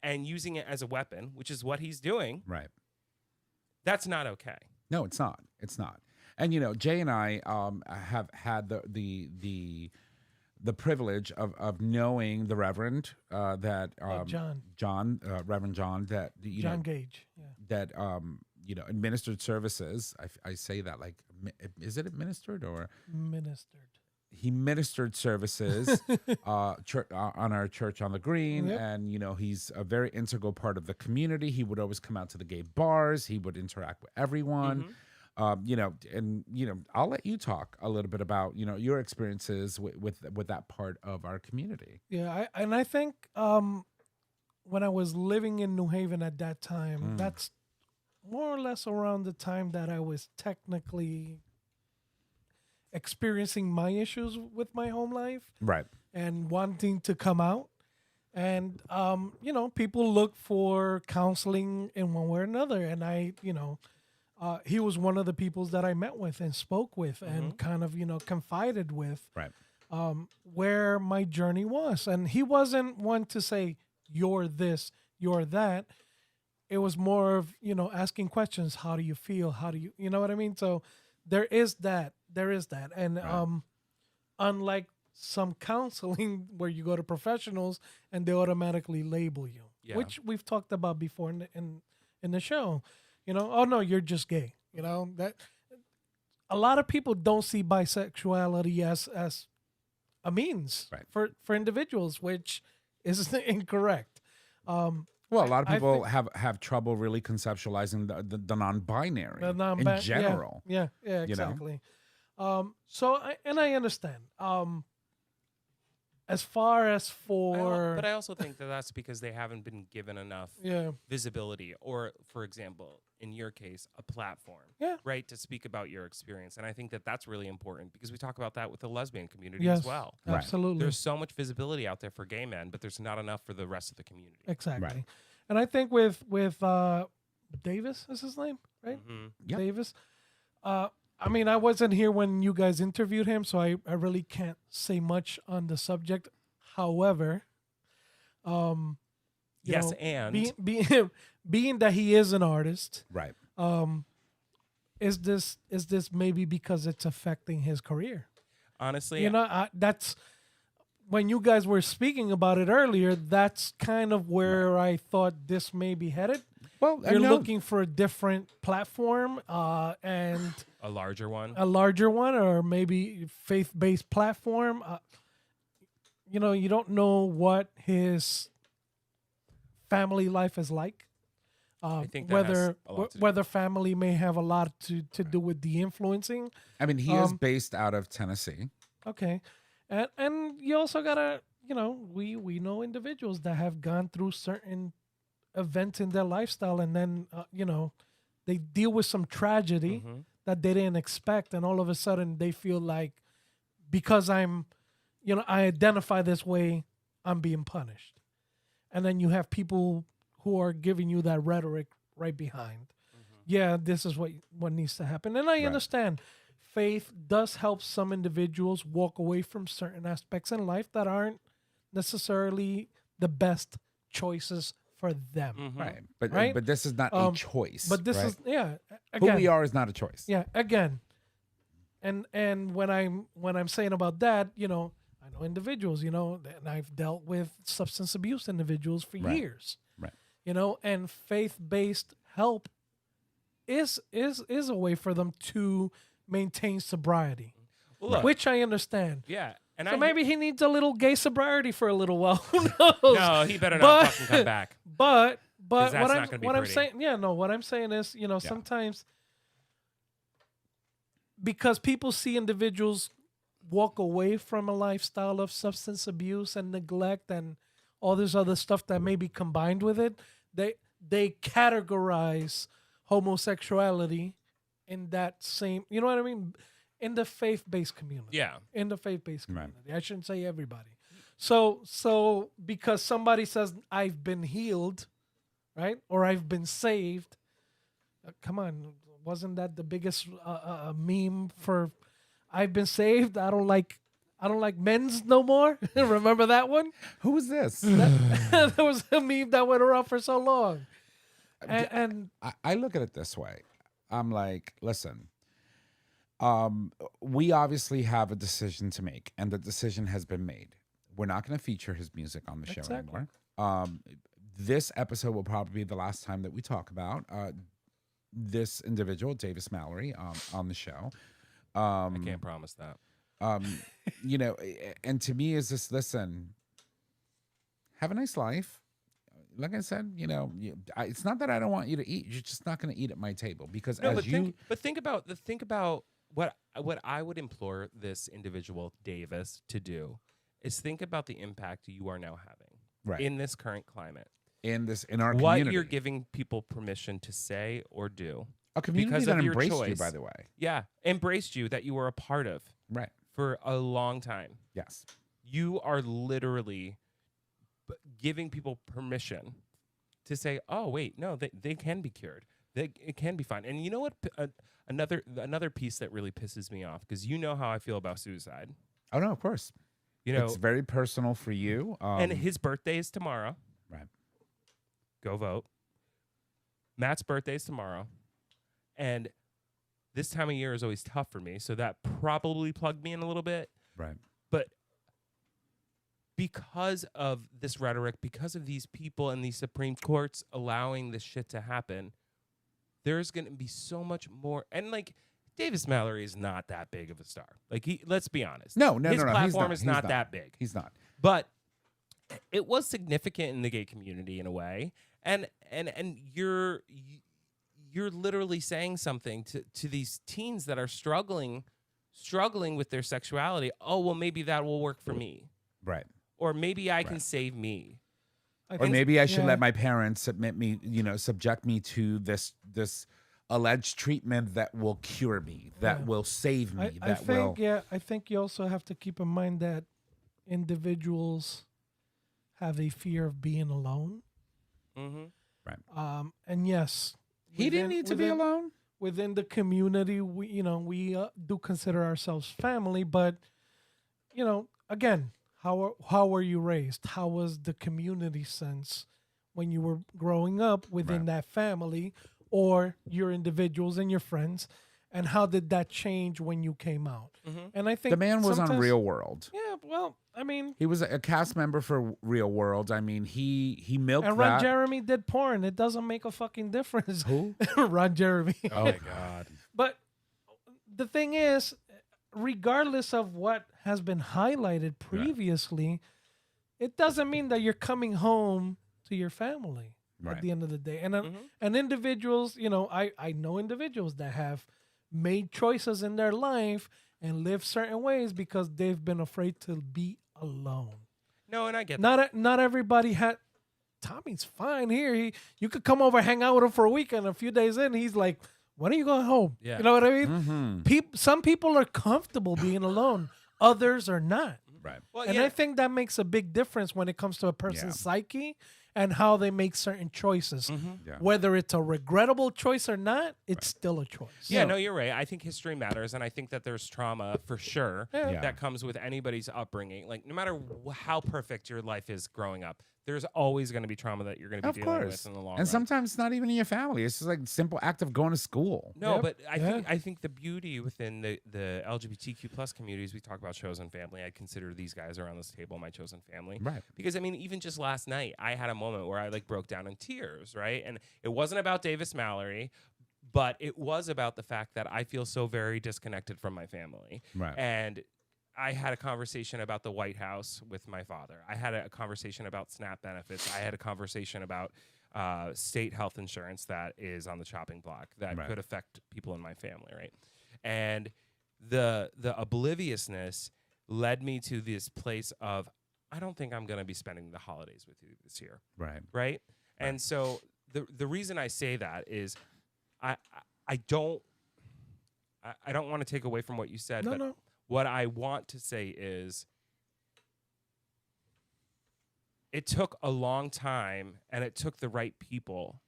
and using it as a weapon, which is what he's doing, Right. that's not okay. No, it's not. It's not. And Jay and I have had the privilege of knowing the Reverend that Reverend John that John Gage. Yeah. that administered services. I say that like, is it administered or Ministered. he ministered services on our church on the green. Yep. And he's a very integral part of the community. He would always come out to the gay bars. He would interact with everyone. I'll let you talk a little bit about your experiences with that part of our community. Yeah, I think when I was living in New Haven at that time, that's more or less around the time that I was technically experiencing my issues with my home life Right. and wanting to come out. And people look for counseling in one way or another, and he was one of the people that I met with and spoke with and kind of, confided with Right. where my journey was. And he wasn't one to say, you're this, you're that. It was more of, asking questions. How do you feel? How do you know what I mean? So there is that. And unlike some counseling where you go to professionals and they automatically label you, which we've talked about before in the show. Oh no, you're just gay. That a lot of people don't see bisexuality as a means for individuals, which is incorrect. Well, a lot of people have trouble really conceptualizing the non-binary in general. Yeah, exactly. So I understand. As far as but I also think that's because they haven't been given enough visibility, or, for example, in your case, a platform, right, to speak about your experience. And I think that's really important because we talk about that with the lesbian community as well. Absolutely. There's so much visibility out there for gay men, but there's not enough for the rest of the community. Exactly. Right. And I think with Davis is his name, right? Yep. Davis. I wasn't here when you guys interviewed him, so I really can't say much on the subject. However, being that he is an artist, Right. Is this maybe because it's affecting his career? Honestly, that's when you guys were speaking about it earlier. That's kind of where I thought this may be headed. Well, you're looking for a different platform and a larger one, or maybe faith-based platform. You don't know what his family life is like. I think that has a lot to do. Whether family may have a lot to do with the influencing. I mean, he is based out of Tennessee. Okay. And you also gotta, we know individuals that have gone through certain events in their lifestyle, and then they deal with some tragedy that they didn't expect, and all of a sudden they feel like because I identify this way, I'm being punished. And then you have people who are giving you that rhetoric right behind. Yeah, this is what needs to happen. And I understand faith does help some individuals walk away from certain aspects in life that aren't necessarily the best choices for them. Right. But this is not a choice. But this is again, who we are is not a choice. Yeah, again. And when I'm saying about that, I know individuals, and I've dealt with substance abuse individuals for years. Right. And faith-based help is a way for them to maintain sobriety. Well, which I understand. Yeah. And so maybe he needs a little gay sobriety for a little while. Who knows? No, he better not fucking come back. But that's what not gonna be I'm pretty. saying, what I'm saying is, sometimes because people see individuals walk away from a lifestyle of substance abuse and neglect and all this other stuff that may be combined with it, they categorize homosexuality in that same, you know what I mean? In the faith-based community. Yeah. In the faith-based community. I shouldn't say everybody. So because somebody says I've been healed, right? Or I've been saved. Come on, wasn't that the biggest meme for I've been saved? I don't like I don't like men's no more. Remember that one? Who was this? There was a meme that went around for so long. And I look at it this way. I'm like, listen, we obviously have a decision to make, and the decision has been made. We're not going to feature his music on the show Exactly. anymore. This episode will probably be the last time that we talk about this individual, Davis Mallory, on the show. I can't promise that. You know, and to me is this, listen, have a nice life. Like I said, you know, it's not that I don't want you to eat. You're just not going to eat at my table because No, as but think about what I would implore this individual Davis to do is think about the impact you are now having Right. in this current climate. in our What community, you're giving people permission to say or do. a community because that of your embraced you, choice. by the way. Yeah, embraced you that you were a part of Right. for a long time. Yes. You are literally giving people permission to say, "Oh, wait, no, they can be cured. It can be fine." And you know what? Another piece that really pisses me off, because you know how I feel about suicide. Oh no, of course. You know, It's very personal for you. and his birthday is tomorrow. Right. Go vote. Matt's birthday is tomorrow, and this time of year is always tough for me, so that probably plugged me in a little bit. Right. But because of this rhetoric, because of these people and these Supreme Courts allowing this shit to happen, there's going to be so much more. And like, Davis Mallory is not that big of a star. Like, let's be honest. No. His He's platform not. is He's not that big. He's not. But it was significant in the gay community in a way. And you're literally saying something to these teens that are struggling with their sexuality. Oh, well, maybe that will work for me. Right. Or maybe I can save me. Or maybe I should yeah. let my parents subject me to this alleged treatment that will cure me, that Yeah. will save me, I think you also have to keep in mind that individuals have a fear of being alone. Mm-hmm. And yes, He didn't need to be alone. within the community. We do consider ourselves family, but again, how were you raised? How was the community sense when you were growing up within Right. that family, or your individuals and your friends? And how did that change when you came out? Mm-hmm. And I think The man was on sometimes- Real World. Yeah, well, I mean, He was a cast member for Real World. I mean, he milked and Ron that. Jeremy did porn. It doesn't make a fucking difference. Who? Ron Jeremy. Oh my God. But the thing is, regardless of what has been highlighted previously, it doesn't mean that you're coming home to your family Right. at the end of the day. And Mhm. and individuals, I know individuals that have made choices in their life and live certain ways because they've been afraid to be alone. No, and I get that. Not everybody had. Tommy's fine here. You could come over, hang out with him for a weekend. A few days in, he's like, "When are you going home?" Yeah. You know what I mean? Mm-hmm. Some people are comfortable being alone. Others are not. Right. Well, And yeah, I think that makes a big difference when it comes to a person's psyche and how they make certain choices. Yeah. Whether it's a regrettable choice or not, it's still a choice. yeah, no, you're right. I think history matters, and I think that there's trauma for sure Yeah. that comes with anybody's upbringing. Like, no matter how perfect your life is growing up, there's always going to be trauma that you're going to be Of dealing course. with in the long And run. sometimes it's not even in your family. It's just like a simple act of going to school. No, Yep. but Yeah. I think the beauty within the LGBTQ plus communities, we talk about chosen family. I consider these guys around this table my chosen family. Right. Because I mean, even just last night, I had a moment where I like broke down in tears, right? And it wasn't about Davis Mallory, but it was about the fact that I feel so very disconnected from my family. Right. And I had a conversation about the White House with my father. I had a conversation about SNAP benefits. I had a conversation about state health insurance that is on the chopping block that Right. could affect people in my family, right? And the obliviousness led me to this place of, I don't think I'm going to be spending the holidays with you this year, Right. right? And so the reason I say that is I don't want to take away from what you said, but No. what I want to say is it took a long time and it took the right people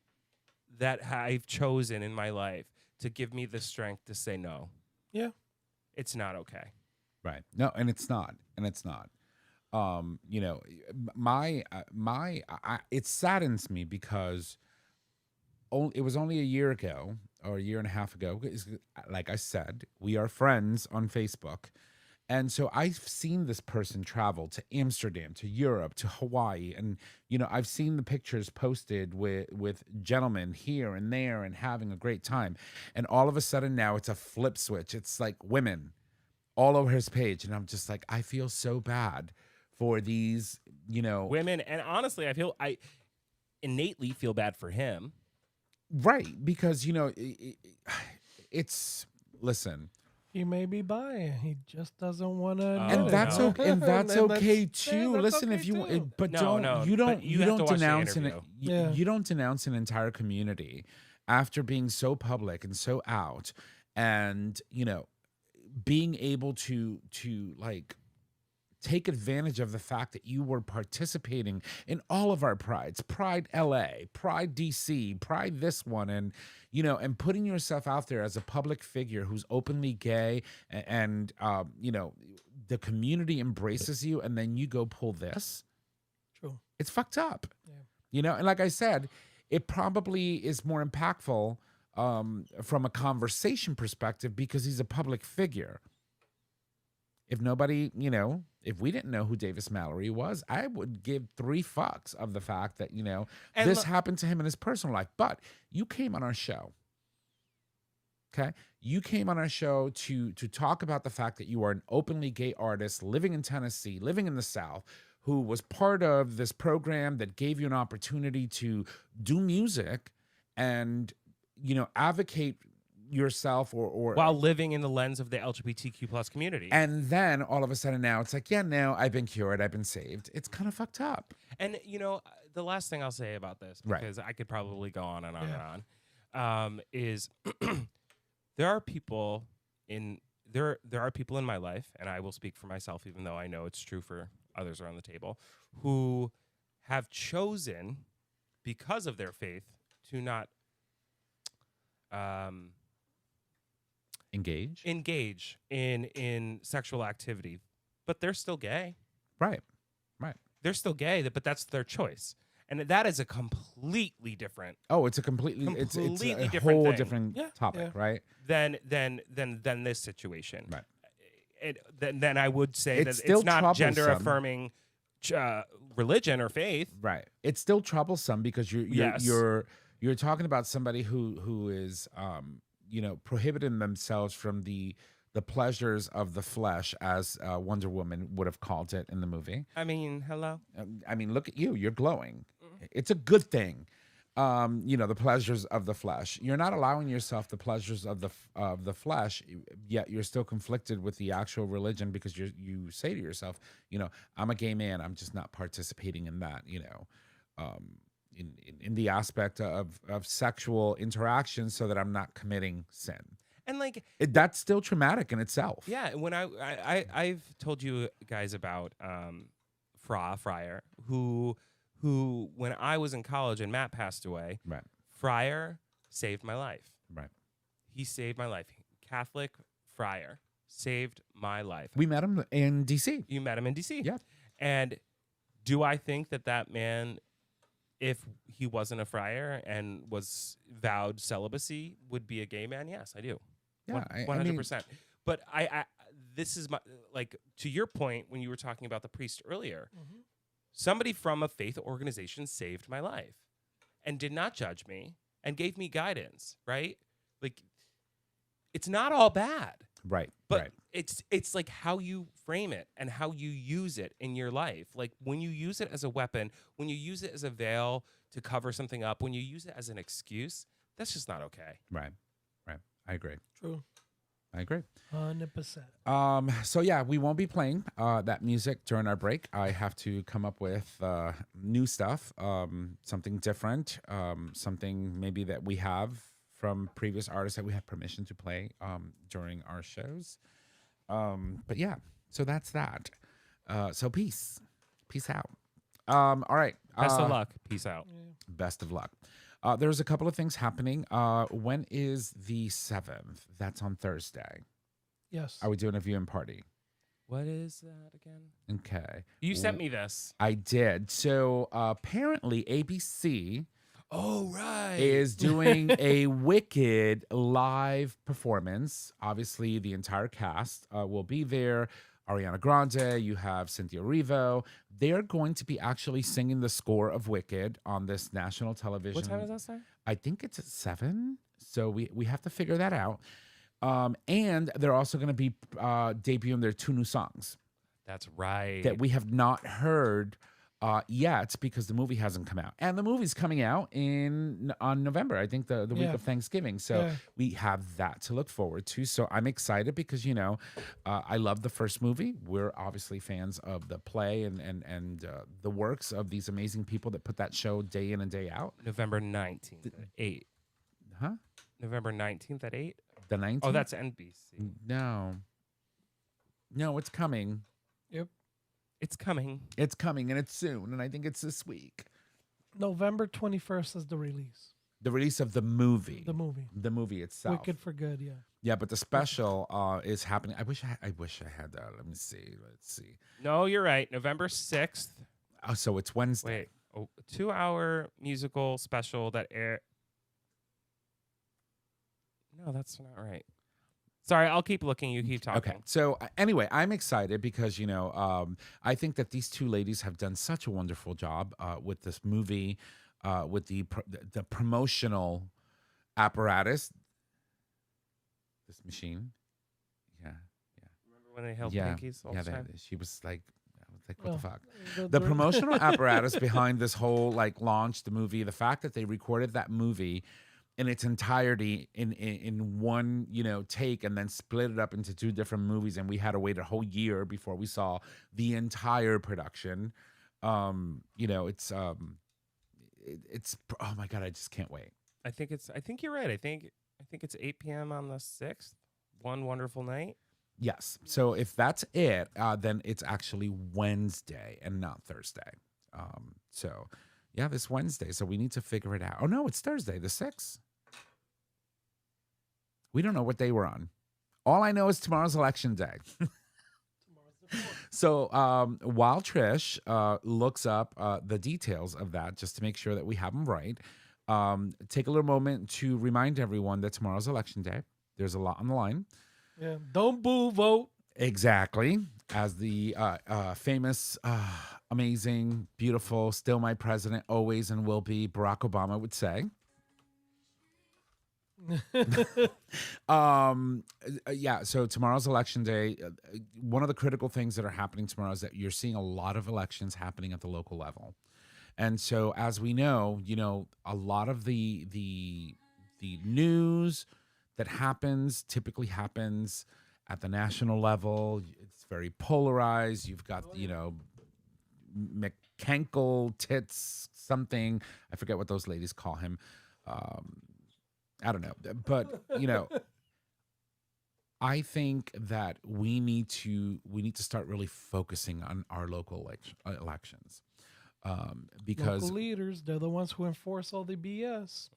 that I've chosen in my life to give me the strength to say no. Yeah. It's not okay. Right. No, and it's not. And it's not. You know, it saddens me because it was only a year ago or a year and a half ago. Like I said, we are friends on Facebook. And so I've seen this person travel to Amsterdam, to Europe, to Hawaii. And, you know, I've seen the pictures posted with gentlemen here and there and having a great time. And all of a sudden now it's a flip switch. It's like women all over his page. And I'm just like, I feel so bad for these, you know. Women, and honestly, I innately feel bad for him. Right. Because, you know, it's, listen. He may be bi. He just doesn't want to. And that's okay. And that's okay too. Listen, if you, but you don't denounce you don't denounce an entire community after being so public and so out, and you know, being able to like take advantage of the fact that you were participating in all of our prides, Pride LA, Pride DC, Pride this one, and you know, and putting yourself out there as a public figure who's openly gay, and you know, the community embraces you, and then you go pull this. True. It's fucked up. Yeah. You know, and like I said, it probably is more impactful from a conversation perspective because he's a public figure. If nobody, you know, if we didn't know who Davis Mallory was, I would give 3 fucks of the fact that, you know, And this happened to him in his personal life. But you came on our show. Okay? You came on our show to talk about the fact that you are an openly gay artist living in Tennessee, living in the South, who was part of this program that gave you an opportunity to do music and, you know, advocate yourself or While living in the lens of the LGBTQ plus community. and then all of a sudden now it's like, yeah, no, I've been cured, I've been saved. It's kind of fucked up. And you know, the last thing I'll say about this, Right. because I could probably go on and on and on, is there are people in my life, and I will speak for myself, even though I know it's true for others around the table, who have chosen, because of their faith, to not Engage. engage in sexual activity, but they're still gay. Right. They're still gay, but that's their choice, and that is a completely different Oh, it's a completely it's a different whole thing. different Yeah, topic, right? than this situation. Right. Then I would say It's that still it's not troublesome. gender affirming religion or faith. Right. It's still troublesome because Yes. you're talking about somebody who is you know, prohibiting themselves from the pleasures of the flesh, as Wonder Woman would have called it in the movie. I mean, hello. I mean, look at you. You're glowing. It's a good thing. You know, the pleasures of the flesh. You're not allowing yourself the pleasures of the flesh, yet you're still conflicted with the actual religion because you say to yourself, you know, I'm a gay man. I'm just not participating in that, you know, in the aspect of sexual interaction so that I'm not committing sin. And like, That's still traumatic in itself. yeah, when I've told you guys about Fryer, who when I was in college and Matt passed away, Right. Fryer saved my life. Right. He saved my life. Catholic Fryer saved my life. We met him in DC. You met him in DC. Yeah. And do I think that man, if he wasn't a friar and was vowed celibacy, would be a gay man? Yes, I do. Yeah, I mean- 100%. But I this is my, like, to your point when you were talking about the priest earlier, somebody from a faith organization saved my life and did not judge me and gave me guidance, right? Like, it's not all bad. Right. But right. it's like how you frame it and how you use it in your life. Like, when you use it as a weapon, when you use it as a veil to cover something up, when you use it as an excuse, that's just not okay. Right. I agree. True. I agree. 100%. So yeah, we won't be playing that music during our break. I have to come up with new stuff, something different, something maybe that we have from previous artists that we have permission to play during our shows. But yeah, so that's that. So peace out. All right. Best of luck. Peace out. Best of luck. There's a couple of things happening. When is the 7th? That's on Thursday. Yes. Are we doing a viewing party? What is that again? Okay. You sent me this. I did. So apparently ABC Oh, right. is doing a Wicked live performance. Obviously, the entire cast will be there. Ariana Grande, you have Cynthia Erivo. They're going to be actually singing the score of Wicked on this national television. What time is that start? I think it's at 7. So we have to figure that out. And they're also going to be debuting their 2 new songs That's right. that we have not heard yet because the movie hasn't come out. And the movie's coming out on November, I think the week Yeah. of Thanksgiving. So Yeah. we have that to look forward to. So I'm excited because, I love the first movie. We're obviously fans of the play and the works of these amazing people that put that show day in and day out. November 19th at 8. Huh? November 19th at 8? The 19th? Oh, that's NBC. No, it's coming. Yep. It's coming. It's coming, and it's soon, and I think it's this week. November 21st is the release. The release of the movie. The movie. Itself. Wicked for Good, yeah. Yeah, but the special is happening. I wish I had that. Let me see. Let's see. No, you're right. November 6th. Oh, so it's Wednesday. Wait. Oh, 2-hour musical special that air. No, that's not right. Sorry, I'll keep looking. You keep talking. Okay. So anyway, I'm excited because I think that these 2 ladies have done such a wonderful job with this movie, with the promotional apparatus. This machine. Yeah. Remember when they held Yeah. pinkies all Yeah. the time? She was like, I was like, what Well, the fuck? the- The the- promotional apparatus behind this whole launch, the movie, the fact that they recorded that movie in its entirety in one take and then split it up into 2 different movies, and we had to wait a whole year before we saw the entire production. It's oh my god, I just can't wait. I think you're right. I think it's 8 p.m. on the 6th. One wonderful night. Yes. So if that's it, then it's actually Wednesday and not Thursday. So yeah, this Wednesday. So we need to figure it out. Oh no, it's Thursday, the 6th. We don't know what day we're on. All I know is tomorrow's election day. So while Trish looks up the details of that, just to make sure that we have them right, take a little moment to remind everyone that tomorrow's election day. There's a lot on the line. Yeah. Don't boo, vote. Exactly. As the famous, amazing, beautiful, still my president, always and will be, Barack Obama would say. Yeah, so tomorrow's election day. One of the critical things that are happening tomorrow is that you're seeing a lot of elections happening at the local level. And so as we know, a lot of the news that typically happens at the national level. It's very polarized. You've got, McKankle tits something. I forget what those ladies call him. I don't know. But, I think that we need to start really focusing on our local elections. Because Local leaders, they're the ones who enforce all the BS.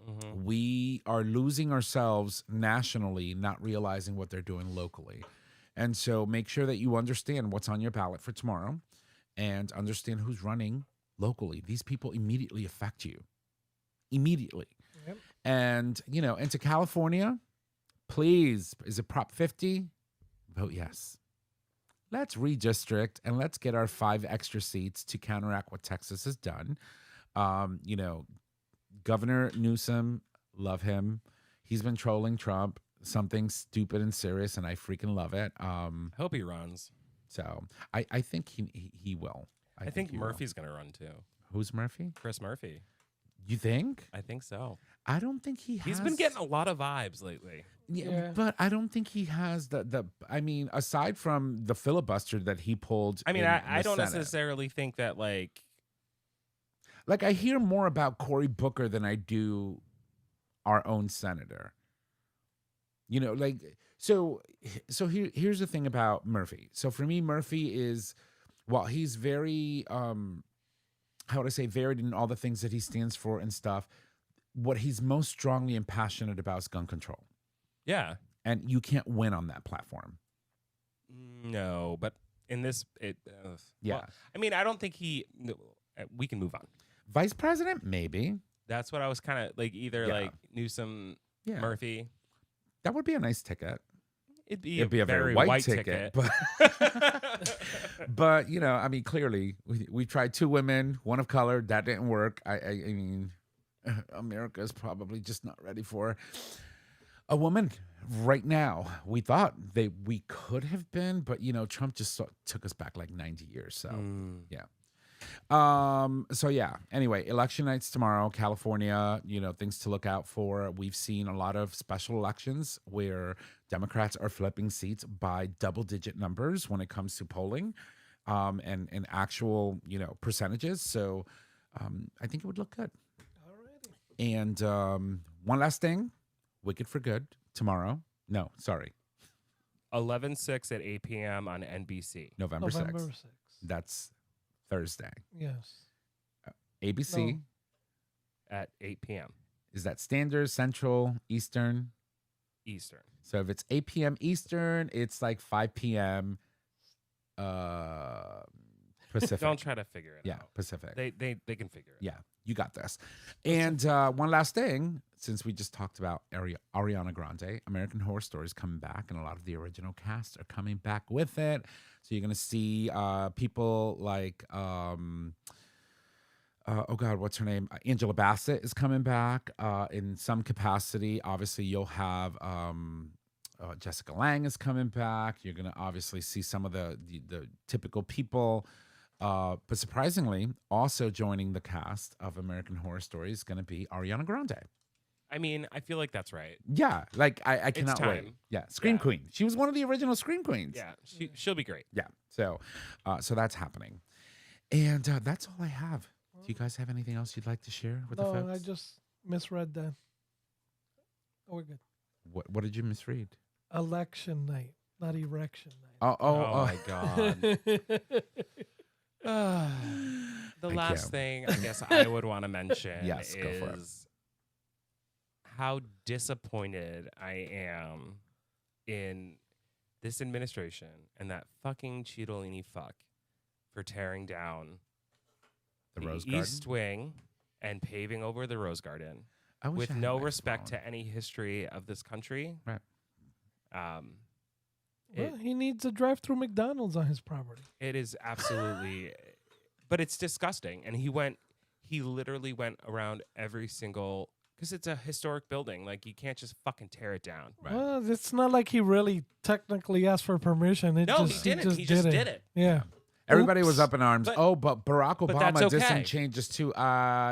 we are losing ourselves nationally, not realizing what they're doing locally. And so make sure that you understand what's on your ballot for tomorrow and understand who's running locally. These people immediately affect you. Immediately. Yep. And, and to California, please, is it Prop 50? Vote yes. Let's redistrict and let's get our 5 extra seats to counteract what Texas has done. Governor Newsom, love him. He's been trolling Trump, something stupid and serious, and I freaking love it. I hope he runs. So I think he will. I think he will. Murphy's going to run too. Who's Murphy? Chris Murphy. You think? I think so. I don't think he has. He's been getting a lot of vibes lately. Yeah. But I don't think he has I mean, aside from the filibuster that he pulled. I mean, in I the don't Senate. necessarily think that Like, I hear more about Cory Booker than I do our own senator. So here's the thing about Murphy. So for me, Murphy is, well, he's very, how would I say, varied in all the things that he stands for and stuff. What he's most strongly and passionate about is gun control. Yeah. And you can't win on that platform. No, but in this, Yeah. well, I mean, I don't think he. No, we can move on. Vice president, maybe. That's what I was kind of like. Either Yeah. like Newsom, Yeah, Murphy. that would be a nice ticket. It'd Be a very white ticket, but but I mean, clearly we tried 2 women, 1 of color, that didn't work. I mean, America is probably just not ready for a woman right now. We thought we could have been, but Trump just took us back like 90 years. So yeah. So yeah, anyway, election night's tomorrow, California, things to look out for. We've seen a lot of special elections where Democrats are flipping seats by double-digit numbers when it comes to polling, and actual, percentages. So, I think it would look good. Alrighty. And, one last thing, Wicked for Good tomorrow. No, sorry. 11/6 at 8 p.m. on NBC. November 6th. 6th. That's Thursday. Yes. ABC. No. At 8 p.m. Is that Standard, Central, Eastern? Eastern. So if it's 8 p.m. Eastern, it's like 5 p.m. Pacific. Don't try to figure it Yeah, out. Pacific. They can figure it. Yeah, you got this. And one last thing, since we just talked about Ariana Grande, American Horror Story is coming back, and a lot of the original cast are coming back with it. So you're going to see people like, oh God, what's her name? Angela Bassett is coming back in some capacity. Obviously, you'll have Jessica Lange is coming back. You're going to obviously see some of the typical people. But surprisingly, also joining the cast of American Horror Story is going to be Ariana Grande. I mean, I feel like that's right. Yeah, like I cannot wait. time. Yeah, Scream Yeah. Queen. She was one of the original Scream Queens. Yeah, she'll be great. Yeah. So that's happening, and that's all I have. Do you guys have anything else you'd like to share with the No, folks? I just misread that. Oh, we're good. What did you misread? Election night, not erection night. Oh my god. Ah, The I last can't. thing I guess I would want to mention Yes, go for it. is how disappointed I am in this administration and that fucking Cipollini fuck for tearing down The Rose Garden. East Wing and paving over the Rose Garden I wish with I had no my respect phone. to any history of this country. Right. well, he needs a drive-through McDonald's on his property. It is absolutely, but it's disgusting. And he literally went around every single, because it's a historic building. Like, you can't just fucking tear it down. Right. Well, it's not like he really technically asked for permission. No, he didn't. He just did it. Yeah. Everybody was Oops. up in arms. But- But Barack but Obama that's did some okay. changes too.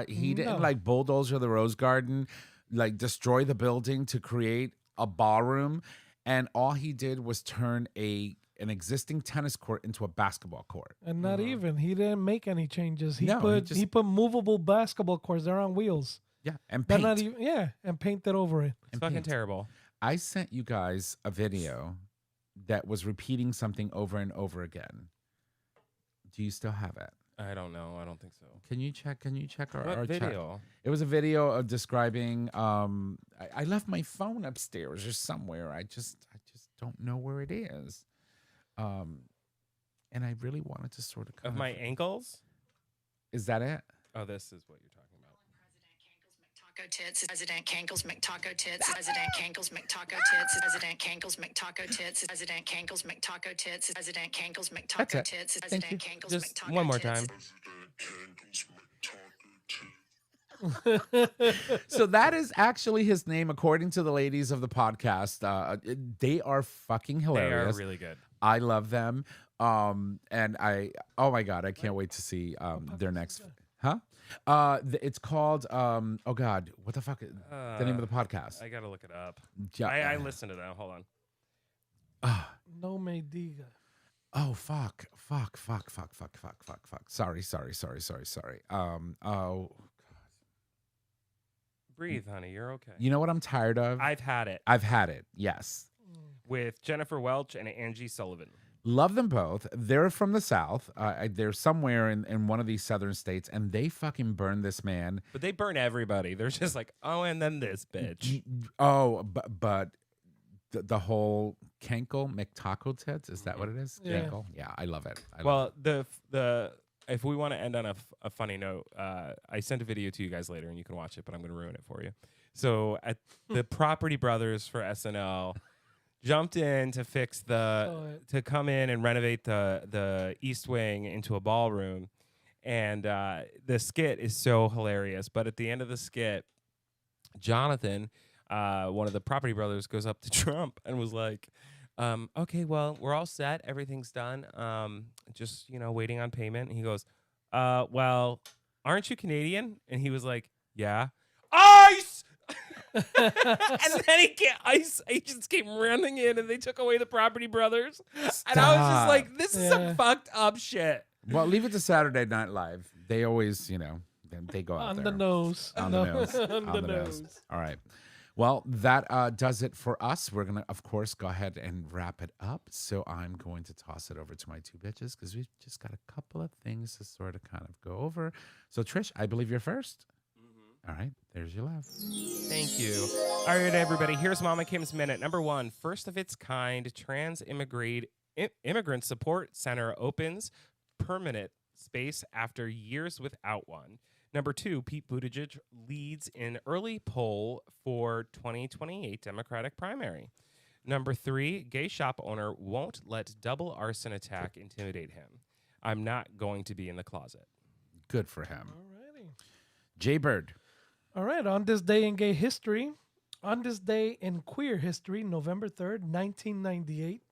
He didn't No. like bulldozer the Rose Garden, like destroy the building to create a ballroom, and all he did was turn an existing tennis court into a basketball court. And not even. He didn't make any changes. He No, he put movable basketball courts. They're on wheels. Yeah, and They're paint. not even and painted over it. It's And fucking paint. terrible. I sent you guys a video that was repeating something over and over again. Do you still have it? I don't know. I don't think so. Can you check our What chat? video? It was a video of describing. I left my phone upstairs or somewhere. I just don't know where it is. And I really wanted to sort of Of my ankles? Is that it? Oh, this is what you're talking about. Taco tits, President Kankles McTaco tits, President Kankles McTaco tits, President Kankles McTaco tits, President Kankles McTaco tits, President Kankles That's McTaco it. tits, Thank President you. Kankles Just McTaco one more tits. time. So that is actually his name, according to the ladies of the podcast. They are fucking They hilarious. are really good. I love them. And oh my God, I can't wait to see their next. Huh? It's called oh God, what the fuck? The name of the podcast. I gotta look it up. Yeah. I listened to that. Hold on. No me diga. Oh fuck. Sorry. Oh, Breathe, honey. You're okay. you know what I'm tired of? I've had it I've had it. Yes. with Jennifer Welch and Angie Sullivan. Love them both. They're from the South. They're somewhere in one of these southern states, and they fucking burn this man. But they burn everybody. They're just like, oh, and then this bitch. Oh, but the whole Kenkel McTaco tits. Is that what it is? Yeah. Kenkel? Yeah, I love it. I love Well, it. the if we want to end on a funny note, I sent a video to you guys later, and you can watch it, but I'm going to ruin it for you. So at the Property Brothers for SNL jumped in to fix to come in and renovate the East Wing into a ballroom, and the skit is so hilarious. But at the end of the skit, Jonathan, one of the Property Brothers, goes up to Trump and was like, okay, well, we're all set. Everything's done. Just, waiting on payment. And he goes, well, aren't you Canadian? And he was like, yeah. ICE! And then ICE agents came running in and they took away the Property Brothers. And I was just Stop. like, this is some Yeah. fucked up shit. Well, leave it to Saturday Night Live. They always, they go out On there. the nose. On the nose. On On the the nose. nose. All right. Well, that does it for us. We're going to, of course, go ahead and wrap it up. So I'm going to toss it over to my two bitches because we've just got a couple of things to sort of kind of go over. So, Trish, I believe you're 1st. All right. There's your love. Thank you. All right, everybody. Here's Mama Kim's Minute. Number 1, first of its kind trans immigrant support center opens permanent space after years without one. Number 2, Pete Buttigieg leads in early poll for 2028 Democratic primary. Number 3, gay shop owner won't let double arson attack intimidate him. I'm not going to be in the closet. Good for him. Alrighty. Jay Bird. All right. On this day in gay history, on this day in queer history, November 3rd, 1998,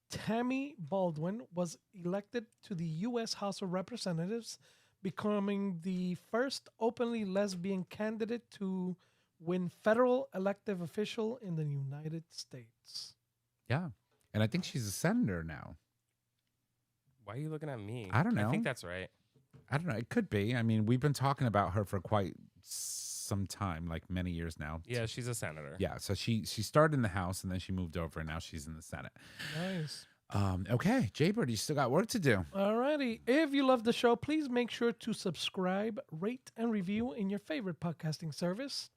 Tammy Baldwin was elected to the U.S. House of Representatives, becoming the first openly lesbian candidate to win federal elective official in the United States. Yeah. And I think she's a senator now. Why are you looking at me? I don't I know. think that's right. I don't know. It could be. I mean, we've been talking about her for quite some time, like many years now. Yeah, she's a senator. Yeah. So she started in the House and then she moved over and now she's in the Senate. Nice. Okay, Jay Bird, you still got work to do. Alrighty. If you love the show, please make sure to subscribe, rate, and review in your favorite podcasting service.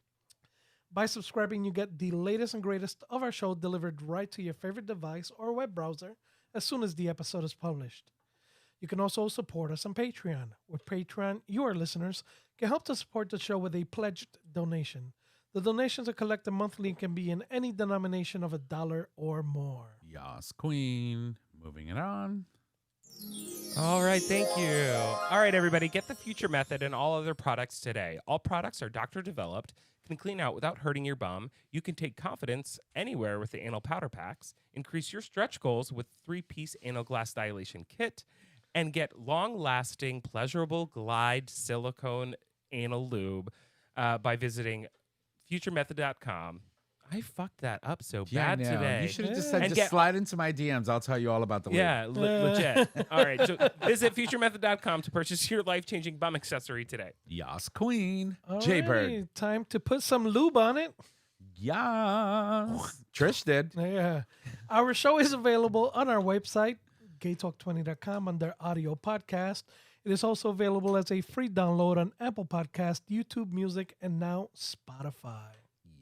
By subscribing, you get the latest and greatest of our show delivered right to your favorite device or web browser as soon as the episode is published. You can also support us on Patreon. With Patreon, you, our listeners, can help to support the show with a pledged donation. The donations are collected monthly and can be in any denomination of $1 or more. Yas, Queen. Moving it on. All right, thank you. All right, everybody, get the Future Method and all other products today. All products are doctor developed, can clean out without hurting your bum. You can take confidence anywhere with the anal powder packs, increase your stretch goals with 3-piece anal glass dilation kit, and get long-lasting, pleasurable glide silicone anal lube by visiting futuremethod.com. I fucked that up so bad I know. today. You should have just Yeah. said, And just slide into my DMs. I'll tell you all about the lube. Yeah, legit. All right, so visit futuremethod.com to purchase your life-changing bum accessory today. Yas, Queen. Jay Bird. Alrighty, time to put some lube on it. Yas. Trish did. Yeah. Our show is available on our website, gaytalk20.com, under audio podcast. It is also available as a free download on Apple Podcast, YouTube Music, and now Spotify.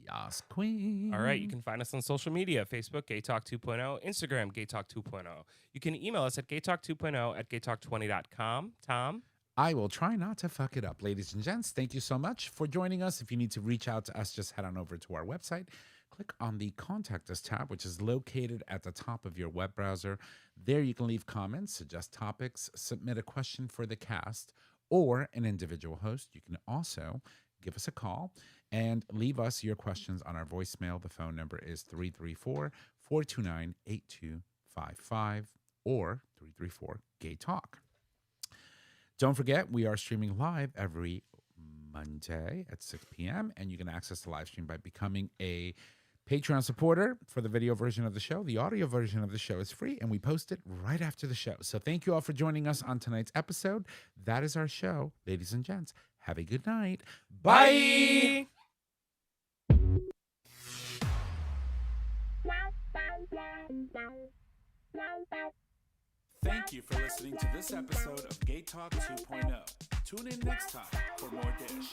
Yas, Queen. All right, you can find us on social media, Facebook, Gay Talk 2.0, Instagram, Gay Talk 2.0. You can email us at gaytalk2.0@gaytalk20.com. Tom? I will try not to fuck it up. Ladies and gents, thank you so much for joining us. If you need to reach out to us, just head on over to our website. Click on the Contact Us tab, which is located at the top of your web browser. There you can leave comments, suggest topics, submit a question for the cast, or an individual host. You can also give us a call and leave us your questions on our voicemail. The phone number is 334-429-8255 or 334-GAY-TALK. Don't forget, we are streaming live every Monday at 6 p.m., and you can access the live stream by becoming a Patreon supporter for the video version of the show. The audio version of the show is free, and we post it right after the show. So thank you all for joining us on tonight's episode. That is our show, ladies and gents. Have a good night. Bye. Thank you for listening to this episode of Gay Talk 2.0. Tune in next time for more dish.